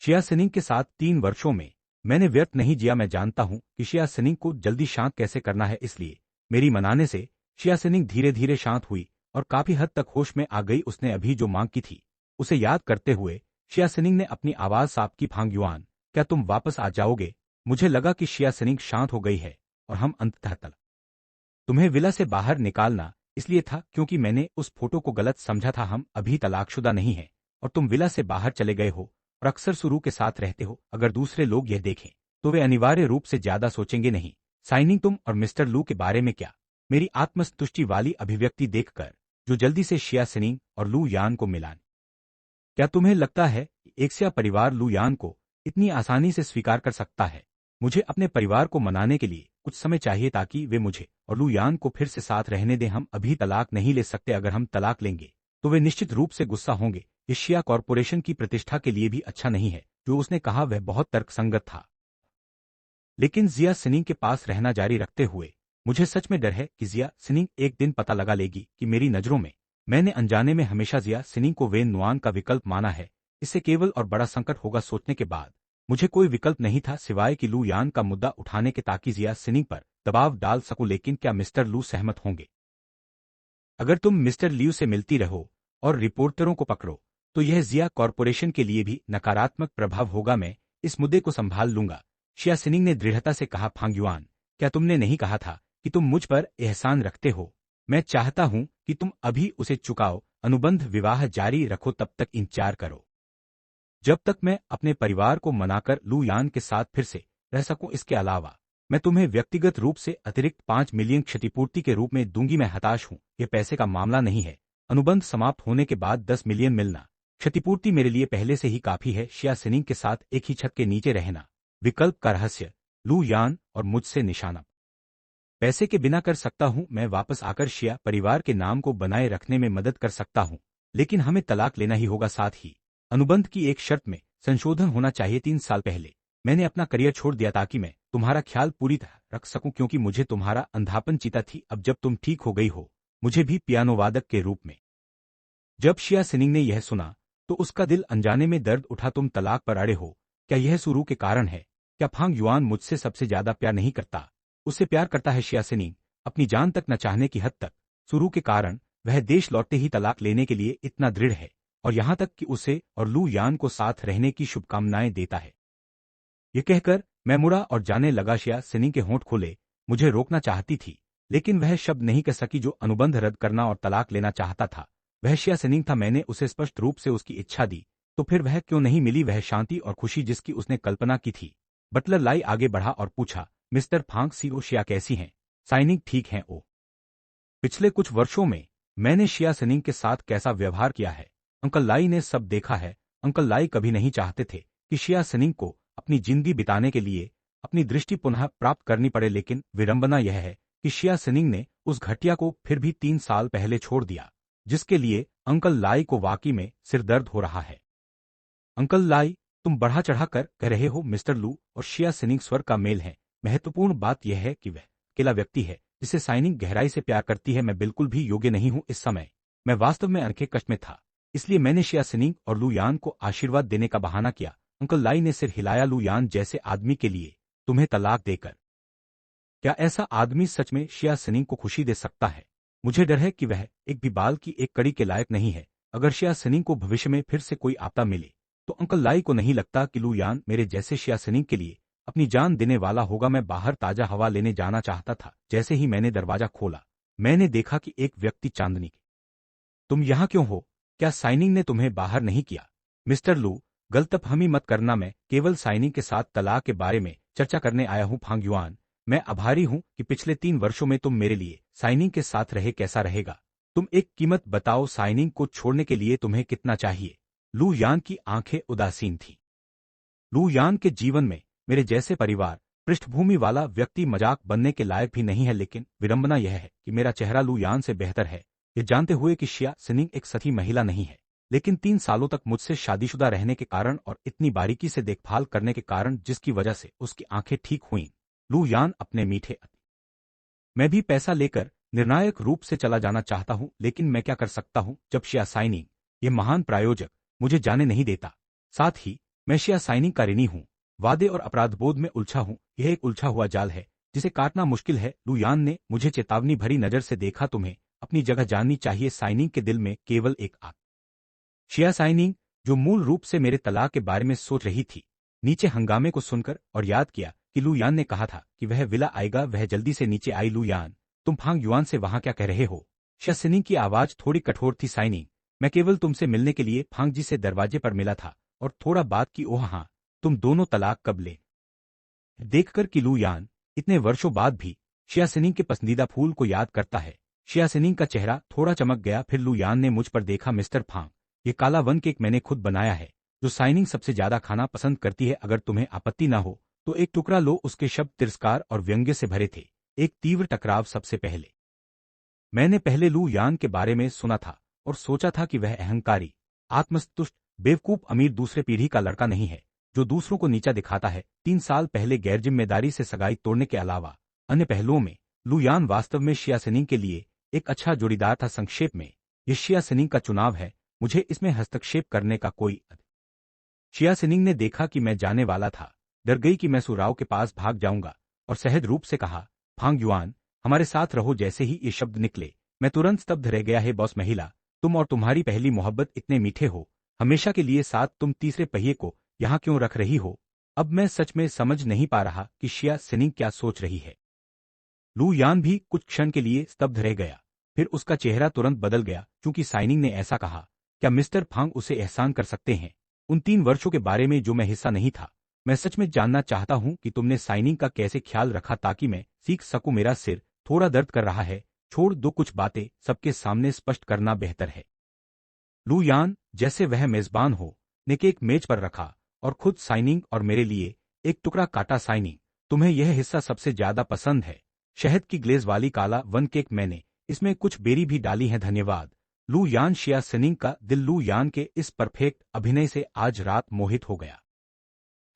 शिया सिनिंग के साथ 3 वर्षों में मैंने व्यर्थ नहीं जिया। मैं जानता हूं कि शिया सिनिंग को जल्दी शांत कैसे करना है। इसलिए मेरी मनाने से शिया सिनिंग धीरे धीरे शांत हुई और काफी हद तक होश में आ गई। उसने अभी जो मांग की थी उसे याद करते हुए शिया सिनिंग ने अपनी आवाज साफ की। फांग युआन, क्या तुम वापस आ जाओगे? मुझे लगा कि शिया सिनिंग शांत हो गई है और हम अंततः तुम्हें विला से बाहर निकालना इसलिए था क्योंकि मैंने उस फोटो को गलत समझा था। हम अभी तलाकशुदा नहीं हैं और तुम विला से बाहर चले गए हो और अक्सर सुरू के साथ रहते हो। अगर दूसरे लोग यह देखें तो वे अनिवार्य रूप से ज्यादा सोचेंगे नहीं। साइनिंग, तुम और मिस्टर लू के बारे में क्या? मेरी आत्मसंतुष्टि वाली अभिव्यक्ति देखकर जो जल्दी से शिया सिनिंग और लू यान को मिलान। क्या तुम्हें लगता है कि एक शिया परिवार लू यान को इतनी आसानी से स्वीकार कर सकता है? मुझे अपने परिवार को मनाने के लिए कुछ समय चाहिए ताकि वे मुझे और लू यान को फिर से साथ रहने दें। हम अभी तलाक नहीं ले सकते। अगर हम तलाक लेंगे तो वे निश्चित रूप से गुस्सा होंगे। इस शिया कॉरपोरेशन की प्रतिष्ठा के लिए भी अच्छा नहीं है। जो उसने कहा वह बहुत तर्कसंगत था। लेकिन जिया सिनिंग के पास रहना जारी रखते हुए मुझे सच में डर है कि जिया सिनिंग एक दिन पता लगा लेगी कि मेरी नजरों में मैंने अनजाने में हमेशा जिया सिनिंग को वेन नुआन का विकल्प माना है। इससे केवल और बड़ा संकट होगा। सोचने के बाद मुझे कोई विकल्प नहीं था सिवाय कि लू यान का मुद्दा उठाने के ताकि जिया सिनिंग पर दबाव डाल सकूं। लेकिन क्या मिस्टर लू सहमत होंगे? अगर तुम मिस्टर लियू से मिलती रहो और रिपोर्टरों को पकड़ो तो यह जिया कॉरपोरेशन के लिए भी नकारात्मक प्रभाव होगा। मैं इस मुद्दे को संभाल लूंगा, शिया सिनिंग ने दृढ़ता से कहा। फांग युआन, क्या तुमने नहीं कहा था कि तुम मुझ पर एहसान रखते हो? मैं चाहता हूं कि तुम अभी उसे चुकाओ। अनुबंध विवाह जारी रखो, तब तक इंतजार करो जब तक मैं अपने परिवार को मनाकर लू यान के साथ फिर से रह सकूं। इसके अलावा मैं तुम्हें व्यक्तिगत रूप से अतिरिक्त 5 मिलियन क्षतिपूर्ति के रूप में दूंगी। मैं हताश हूं, यह पैसे का मामला नहीं है। अनुबंध समाप्त होने के बाद 10 मिलियन मिलना क्षतिपूर्ति मेरे लिए पहले से ही काफी है। शिया सिनिंग के साथ एक ही छत के नीचे रहना विकल्प का रहस्य लू यान और मुझसे निशाना पैसे के बिना कर सकता हूं। मैं वापस आकर शिया परिवार के नाम को बनाए रखने में मदद कर सकता हूं, लेकिन हमें तलाक लेना ही होगा। साथ ही अनुबंध की एक शर्त में संशोधन होना चाहिए। 3 साल पहले मैंने अपना करियर छोड़ दिया ताकि मैं तुम्हारा ख्याल पूरी तरह रख सकूं, क्योंकि मुझे तुम्हारा अंधापन चिता थी। अब जब तुम ठीक हो गई हो, मुझे भी पियानो वादक के रूप में। जब शिया सिनिंग ने यह सुना तो उसका दिल अनजाने में दर्द उठा। तुम तलाक पर अड़े हो, क्या यह सुरू के कारण है? क्या फांग युआन मुझसे सबसे ज्यादा प्यार नहीं करता? उससे प्यार करता है शिया सिनिंग, अपनी जान तक न चाहने की हद तक। सुरू के कारण वह देश लौटते ही तलाक लेने के लिए इतना दृढ़ है, और यहां तक कि उसे और लू यान को साथ रहने की शुभकामनाएं देता है। ये कहकर मैं मुड़ा और जाने लगा। शिया सिनिंग के होंठ खुले। मुझे रोकना चाहती थी, लेकिन वह शब्द नहीं कह सकी जो अनुबंध रद्द करना और तलाक लेना चाहता था। वह शिया सिनिंग था। मैंने उसे स्पष्ट रूप से उसकी इच्छा दी, तो फिर वह क्यों नहीं मिली वह शांति और खुशी जिसकी उसने कल्पना की थी? बटलर लाई आगे बढ़ा और पूछा, मिस्टर फांग सीओ, शिया कैसी हैं? साइनिंग ठीक हैं ओ? पिछले कुछ वर्षों में मैंने शिया सिनिंग के साथ कैसा व्यवहार किया है, अंकल लाई ने सब देखा है। अंकल लाई कभी नहीं चाहते थे कि शिया सिनिंग को अपनी जिंदगी बिताने के लिए अपनी दृष्टि पुनः प्राप्त करनी पड़े, लेकिन विडंबना यह है कि शिया सिनिंग ने उस घटिया को फिर भी 3 साल पहले छोड़ दिया, जिसके लिए अंकल लाई को वाकई में सिरदर्द हो रहा है। अंकल लाई, तुम बढ़ा चढ़ा कर कह रहे हो। मिस्टर लू और शिया सिनिंग स्वर का मेल है। महत्वपूर्ण बात यह है कि वह अकेला व्यक्ति है जिसे साइनिंग गहराई से प्यार करती है। मैं बिल्कुल भी योग्य नहीं हूं इस समय। मैं वास्तव में अनखे कष्ट में था, इसलिए मैंने शिया सिनिंग और लू यान को आशीर्वाद देने का बहाना किया। अंकल लाई ने सिर हिलाया। लू यान जैसे आदमी के लिए तुम्हें तलाक देकर क्या ऐसा आदमी सच में शिया सिनिंग को खुशी दे सकता है? मुझे डर है कि वह एक भी बाल की एक कड़ी के लायक नहीं है। अगर शिया सिनिंग को भविष्य में फिर से कोई आपदा मिले तो अंकल लाई को नहीं लगता कि लू यान मेरे जैसे शिया सिनिंग के लिए अपनी जान देने वाला होगा। मैं बाहर ताजा हवा लेने जाना चाहता था। जैसे ही मैंने दरवाजा खोला, मैंने देखा कि एक व्यक्ति चांदनी के। तुम यहाँ क्यों हो? क्या साइनिंग ने तुम्हें बाहर नहीं किया? मिस्टर लू, गलतफहमी मत करना। मैं केवल साइनिंग के साथ तलाक के बारे में चर्चा करने आया हूँ। फांग युआन, मैं आभारी हूँ कि पिछले 3 वर्षों में तुम मेरे लिए साइनिंग के साथ रहे। कैसा रहेगा? तुम एक कीमत बताओ, साइनिंग को छोड़ने के लिए तुम्हें कितना चाहिए? लू यान की आंखें उदासीन थीं। लू यान के जीवन में मेरे जैसे परिवार पृष्ठभूमि वाला व्यक्ति मजाक बनने के लायक भी नहीं है, लेकिन विडंबना यह है कि मेरा चेहरा लू यान से बेहतर है, ये जानते हुए कि शिया सिनिंग एक सही महिला नहीं है, लेकिन 3 सालों तक मुझसे शादीशुदा रहने के कारण और इतनी बारीकी से देखभाल करने के कारण जिसकी वजह से उसकी आंखें ठीक हुईं। लू यान अपने मीठे मैं भी पैसा लेकर निर्णायक रूप से चला जाना चाहता हूं, लेकिन मैं क्या कर सकता हूं जब शिया साइनिंग, ये महान प्रायोजक, मुझे जाने नहीं देता। साथ ही मैं शिया साइनिंग का ऋणी हूं, वादे और अपराधबोध में उलझा हूं। यह एक उलझा हुआ जाल है जिसे काटना मुश्किल है। लू यान ने मुझे चेतावनी भरी नजर से देखा। तुम्हें अपनी जगह जाननी चाहिए। साइनिंग के दिल में केवल एक आग। शिया साइनिंग, जो मूल रूप से मेरे तलाक के बारे में सोच रही थी, नीचे हंगामे को सुनकर और याद किया कि लू यान ने कहा था कि वह विला आएगा, वह जल्दी से नीचे आई। लू यान, तुम फांग युआन से वहां क्या कह रहे हो? शिया सिनिंग की आवाज थोड़ी कठोर थी। साइनिंग, मैं केवल तुमसे मिलने के लिए फांग जी से दरवाजे पर मिला था और थोड़ा बात की। ओह हाँ, तुम दोनों तलाक कब ले? देखकर कि लू यान इतने वर्षों बाद भी शिया सिनिंग के पसंदीदा फूल को याद करता है, शिया सिनिंग का चेहरा थोड़ा चमक गया। फिर लू यान ने मुझ पर देखा। मिस्टर फांग, ये काला वन केक मैंने खुद बनाया है, जो साइनिंग सबसे ज्यादा खाना पसंद करती है। अगर तुम्हें आपत्ति ना हो तो एक टुकड़ा लो। उसके शब्द तिरस्कार और व्यंग्य से भरे थे। एक तीव्र टकराव। सबसे पहले मैंने पहले लू यान के बारे में सुना था और सोचा था कि वह अहंकारी, आत्मसंतुष्ट, बेवकूफ अमीर दूसरे पीढ़ी का लड़का नहीं है जो दूसरों को नीचा दिखाता है। 3 साल पहले गैरजिम्मेदारी से सगाई तोड़ने के अलावा अन्य पहलुओं में लू यान वास्तव में शिया सिनिंग के लिए एक अच्छा जोड़ीदार था। संक्षेप में, यह शिया सिनिंग का चुनाव है, मुझे इसमें हस्तक्षेप करने का कोई। शिया सिनिंग ने देखा कि मैं जाने वाला था, डर गई कि मैं सुराव के पास भाग जाऊंगा और सहज रूप से कहा, फांग युआन, हमारे साथ रहो। जैसे ही ये शब्द निकले, मैं तुरंत स्तब्ध रह गया। है बॉस महिला, तुम और तुम्हारी पहली मोहब्बत इतने मीठे हो, हमेशा के लिए साथ। तुम तीसरे पहिए को यहाँ क्यों रख रही हो? अब मैं सच में समझ नहीं पा रहा कि शिया सिनिंग क्या सोच रही है। लू यान भी कुछ क्षण के लिए स्तब्ध रह गया, फिर उसका चेहरा तुरंत बदल गया क्योंकि साइनिंग ने ऐसा कहा। क्या मिस्टर फांग उसे एहसान कर सकते हैं उन 3 वर्षों के बारे में जो मैं हिस्सा नहीं था? मैं सच में जानना चाहता हूं कि तुमने साइनिंग का कैसे ख्याल रखा ताकि मैं सीख सकूं। मेरा सिर थोड़ा दर्द कर रहा है। छोड़ दो, कुछ बातें सबके सामने स्पष्ट करना बेहतर है। लू यान, जैसे वह मेजबान हो, ने केक मेज पर रखा और खुद साइनिंग और मेरे लिए एक टुकड़ा काटा। साइनिंग, तुम्हें यह हिस्सा सबसे ज्यादा पसंद है? शहद की ग्लेज वाली काला वन केक, मैंने इसमें कुछ बेरी भी डाली है। धन्यवाद। लू यान, शिया सिनिंग का दिल लू यान के इस परफेक्ट अभिनय से आज रात मोहित हो गया।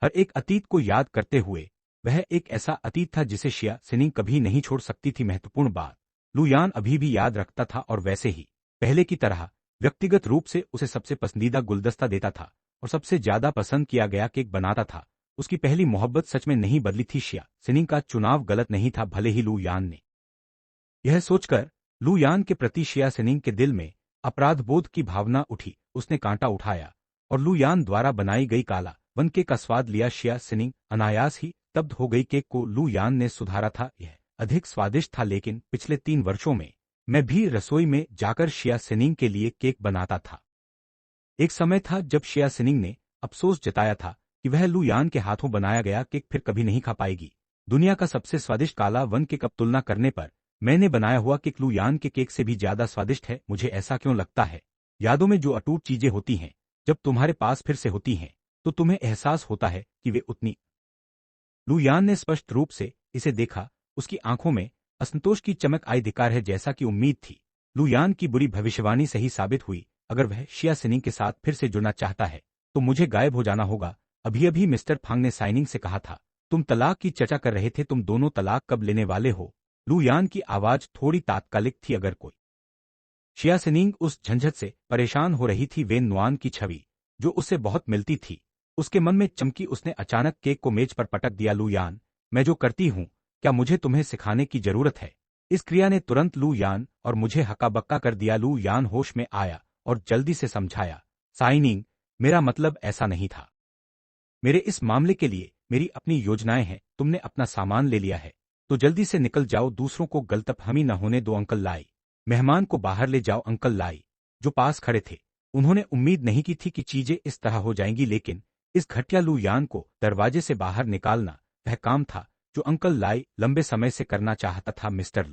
हर एक अतीत को याद करते हुए, वह एक ऐसा अतीत था जिसे शिया सिनिंग कभी नहीं छोड़ सकती थी। महत्वपूर्ण बात, लू यान अभी भी याद रखता था और वैसे ही पहले की तरह व्यक्तिगत रूप से उसे सबसे पसंदीदा गुलदस्ता देता था और सबसे ज्यादा पसंद किया गया केक बनाता था। उसकी पहली मोहब्बत सच में नहीं बदली थी। शिया सिनिंग का चुनाव गलत नहीं था, भले ही लू यान ने यह सोचकर लू यान के प्रति शिया सिनिंग के दिल में अपराधबोध की भावना उठी। उसने कांटा उठाया और लू यान द्वारा बनाई गई काला वन केक का स्वाद लिया। शिया सिनिंग अनायास ही स्तब्ध हो गई। केक को लू यान ने सुधारा था, यह अधिक स्वादिष्ट था, लेकिन पिछले 3 वर्षों में मैं भी रसोई में जाकर शिया सिनिंग के लिए केक बनाता था। एक समय था जब शिया सिनिंग ने अफसोस जताया था कि वह लू यान के हाथों बनाया गया केक फिर कभी नहीं खा पाएगी। दुनिया का सबसे स्वादिष्ट काला वन केक अब तुलना करने पर मैंने बनाया हुआ केक लू यान के केक से भी ज्यादा स्वादिष्ट है। मुझे ऐसा क्यों लगता है? यादों में जो अटूट चीजें होती हैं, जब तुम्हारे पास फिर से होती हैं, तो तुम्हें एहसास होता है कि वे उतनी। लू यान ने स्पष्ट रूप से इसे देखा। उसकी आंखों में असंतोष की चमक आई। धिक्कार है, जैसा कि उम्मीद थी। लू यान की बुरी भविष्यवाणी सही साबित हुई। अगर वह शिया सिनिंग के साथ फिर से जुड़ना चाहता है तो मुझे गायब हो जाना होगा। अभी अभी मिस्टर फांग ने साइनिंग से कहा था, तुम तलाक की चर्चा कर रहे थे, तुम दोनों तलाक कब लेने वाले हो? लू यान की आवाज थोड़ी तात्कालिक थी। अगर कोई शिया सिनिंग उस झंझट से परेशान हो रही थी, वेन नुआन की छवि जो उससे बहुत मिलती थी उसके मन में चमकी। उसने अचानक केक को मेज पर पटक दिया। लू यान, मैं जो करती हूं, क्या मुझे तुम्हें सिखाने की जरूरत है? इस क्रिया ने तुरंत लू यान और मुझे हक्का-बक्का कर दिया। लू यान होश में आया और जल्दी से समझाया, साइनिंग, मेरा मतलब ऐसा नहीं था। मेरे इस मामले के लिए मेरी अपनी योजनाएं हैं। तुमने अपना सामान ले लिया है तो जल्दी से निकल जाओ, दूसरों को गलतफहमी न होने दो। अंकल लाई, मेहमान को बाहर ले जाओ। अंकल लाई, जो पास खड़े थे, उन्होंने उम्मीद नहीं की थी कि चीजें इस तरह हो जाएंगी, लेकिन इस घटिया लू यान को दरवाजे से बाहर निकालना वह काम था जो अंकल लाई लंबे समय से करना चाहता था। मिस्टर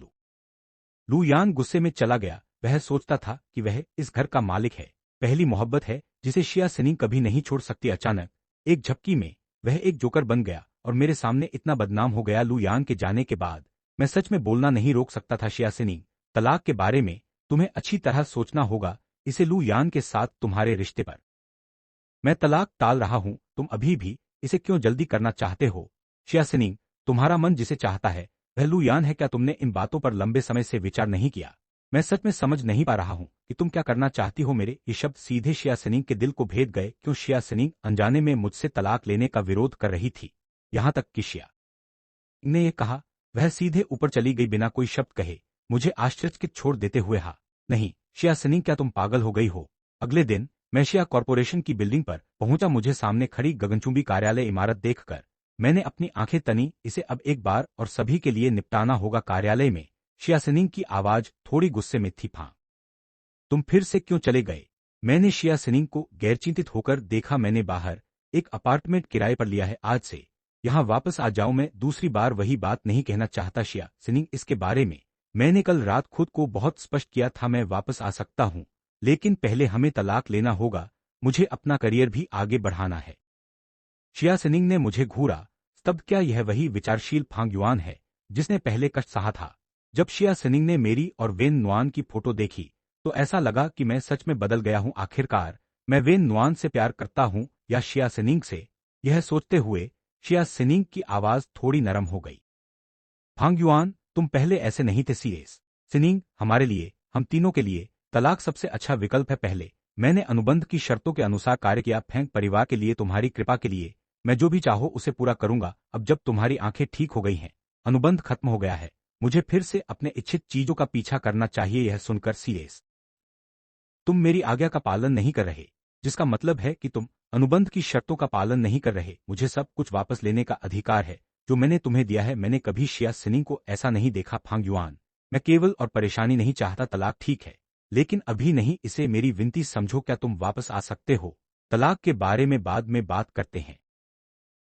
लू यान गुस्से में चला गया। वह सोचता था कि वह इस घर का मालिक है, पहली मोहब्बत है जिसे शिया सिनिंग कभी नहीं छोड़ सकती। अचानक एक झपकी में वह एक जोकर बन गया और मेरे सामने इतना बदनाम हो गया। लू यान के जाने के बाद मैं सच में बोलना नहीं रोक सकता था। शिया सिनिंग, तलाक के बारे में तुम्हें अच्छी तरह सोचना होगा। इसे लू यान के साथ तुम्हारे रिश्ते पर मैं तलाक टाल रहा हूं, तुम अभी भी इसे क्यों जल्दी करना चाहते हो? शिया सिनिंग, तुम्हारा मन जिसे चाहता है वह लू यान है। क्या तुमने इन बातों पर लंबे समय से विचार नहीं किया? मैं सच में समझ नहीं पा रहा हूं कि तुम क्या करना चाहती हो। मेरे ये शब्द सीधे शिया सिनिंग के दिल को भेद गए। क्यों शिया सिनिंग अनजाने में मुझसे तलाक लेने का विरोध कर रही थी? यहां तक कि शिया ने यह कहा, वह सीधे ऊपर चली गई बिना कोई शब्द कहे, मुझे आश्चर्यचकित छोड़ देते हुए। हा नहीं शिया सिनिंग, क्या तुम पागल हो गई हो? अगले दिन मैं शिया कॉर्पोरेशन की बिल्डिंग पर पहुंचा। मुझे सामने खड़ी गगनचुंबी कार्यालय इमारत देखकर मैंने अपनी आंखें तनी। इसे अब एक बार और सभी के लिए निपटाना होगा। कार्यालय में शिया सिनिंग की आवाज थोड़ी गुस्से में थी। फां, तुम फिर से क्यों चले गए? मैंने शिया सिनिंग को गैरचिंतित होकर देखा। मैंने बाहर एक अपार्टमेंट किराए पर लिया है, आज से यहां वापस आ जाओ। मैं दूसरी बार वही बात नहीं कहना चाहता। शिया सिनिंग, इसके बारे में मैंने कल रात खुद को बहुत स्पष्ट किया था। मैं वापस आ सकता हूं, लेकिन पहले हमें तलाक लेना होगा। मुझे अपना करियर भी आगे बढ़ाना है। शिया सिनिंग ने मुझे घूरा, स्तब्ध। क्या यह वही विचारशील फांग युआन है जिसने पहले कष्ट सहा था? जब शिया सिनिंग ने मेरी और वेन नुआन की फोटो देखी तो ऐसा लगा कि मैं सच में बदल गया हूं। आखिरकार मैं वेन नुआन से प्यार करता हूं या शिया सिनिंग से? यह सोचते हुए शिया सिनिंग की आवाज थोड़ी नरम हो गई। फांग युआन, तुम पहले ऐसे नहीं थे। सीएस सिनिंग, हमारे लिए, हम तीनों के लिए तलाक सबसे अच्छा विकल्प है। पहले मैंने अनुबंध की शर्तों के अनुसार कार्य किया। फैंग परिवार के लिए, तुम्हारी कृपा के लिए मैं जो भी चाहो उसे पूरा करूंगा। अब जब तुम्हारी आंखें ठीक हो गई हैं, अनुबंध खत्म हो गया है, मुझे फिर से अपने इच्छित चीजों का पीछा करना चाहिए। यह सुनकर सीएस, तुम मेरी आज्ञा का पालन नहीं कर रहे, जिसका मतलब है कि तुम अनुबंध की शर्तों का पालन नहीं कर रहे। मुझे सब कुछ वापस लेने का अधिकार है जो मैंने तुम्हें दिया है। मैंने कभी शिया सिनिंग को ऐसा नहीं देखा। फांग युआन, मैं केवल और परेशानी नहीं चाहता। तलाक ठीक है, लेकिन अभी नहीं। इसे मेरी विनती समझो। क्या तुम वापस आ सकते हो? तलाक के बारे में बाद में बात करते हैं।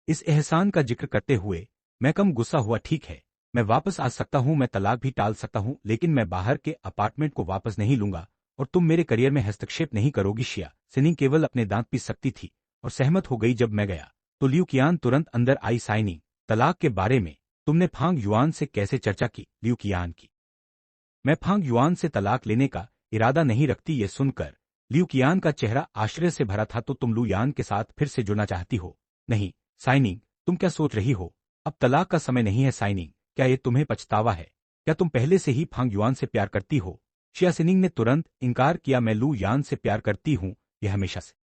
इस एहसान का जिक्र करते हुए मैं कम गुस्सा हुआ। ठीक है, मैं वापस आ सकता हूं, मैं तलाक भी टाल सकता हूं, लेकिन मैं बाहर के अपार्टमेंट को वापस नहीं लूंगा और तुम मेरे करियर में हस्तक्षेप नहीं करोगी। शिया सिनिंग केवल अपने दांत पीस सकती थी और सहमत हो गई। जब मैं गया तो लियू कियान तुरंत अंदर आई। साइनिंग, तलाक के बारे में तुमने फांग युआन से कैसे चर्चा की? लियू कियान की, मैं फांग युआन से तलाक लेने का इरादा नहीं रखती। ये सुनकर लियू कियान का चेहरा आश्चर्य से भरा था। तो तुम लू यान के साथ फिर से जुड़ना चाहती हो? नहीं, साइनिंग, तुम क्या सोच रही हो? अब तलाक का समय नहीं है साइनिंग, क्या ये तुम्हें पछतावा है? क्या तुम पहले से ही फांग युआन से प्यार करती हो? शिया सिनिंग ने तुरंत इनकार किया, मैं लू यान से प्यार करती हूँ, यह हमेशा से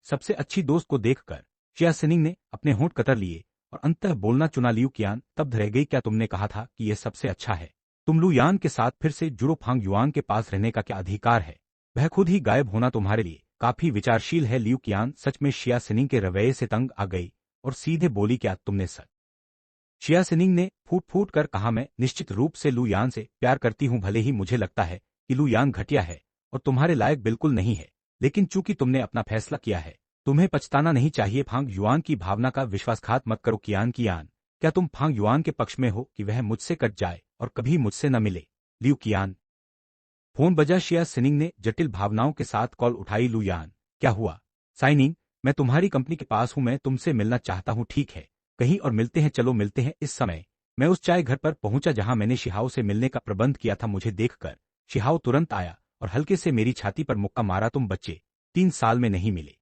सबसे अच्छी दोस्त को देखकर शिया सिनिंग ने अपने होंठ कतर लिए और अंततः बोलना चुना। लियू कियान तब रह गई, क्या तुमने कहा था कि यह सबसे अच्छा है? तुम लू यान के साथ फिर से जुड़ो, फांग युआन के पास रहने का क्या अधिकार है? वह खुद ही गायब होना तुम्हारे लिए काफी विचारशील है। लियू कियान सच में शिया सिनिंग के रवैये से तंग आ गई और सीधे बोली, क्या तुमने सच? शिया सिनिंग ने फूट फूट कर कहा, मैं निश्चित रूप से लू यान से प्यार करती हूँ, भले ही मुझे लगता है कि लू यान घटिया है और तुम्हारे लायक बिल्कुल नहीं है, लेकिन चूंकि तुमने अपना फैसला किया है, तुम्हें पछताना नहीं चाहिए। फांग युआन की भावना का विश्वासघात मत करो। कियान, क्या तुम फांग युआन के पक्ष में हो कि वह मुझसे कट जाए और कभी मुझसे न मिले? लियू कियान। फोन बजा। शिया सिनिंग ने जटिल भावनाओं के साथ कॉल उठाई। लू यान, क्या हुआ? साइनिंग, मैं तुम्हारी कंपनी के पास हूं, मैं तुमसे मिलना चाहता हूं। ठीक है, कहीं और मिलते हैं, चलो मिलते हैं। इस समय मैं उस चाय घर पर पहुंचा जहां मैंने शिहाओ से मिलने का प्रबंध किया था। मुझे देखकर शिहाओ तुरंत आया और हल्के से मेरी छाती पर मुक्का मारा, तुम बच्चे 3 साल में नहीं मिले।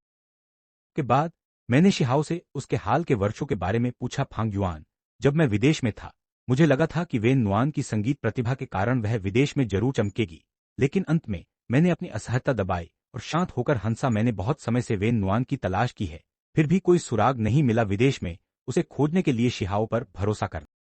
के बाद मैंने शिहाओ से उसके हाल के वर्षों के बारे में पूछा। फांग युआन, जब मैं विदेश में था मुझे लगा था कि वेन नुआन की संगीत प्रतिभा के कारण वह विदेश में जरूर चमकेगी, लेकिन अंत में मैंने अपनी असहजता दबाई और शांत होकर हंसा। मैंने बहुत समय से वेन नुआन की तलाश की है, फिर भी कोई सुराग नहीं मिला। विदेश में उसे खोजने के लिए शिहाओ पर भरोसा करना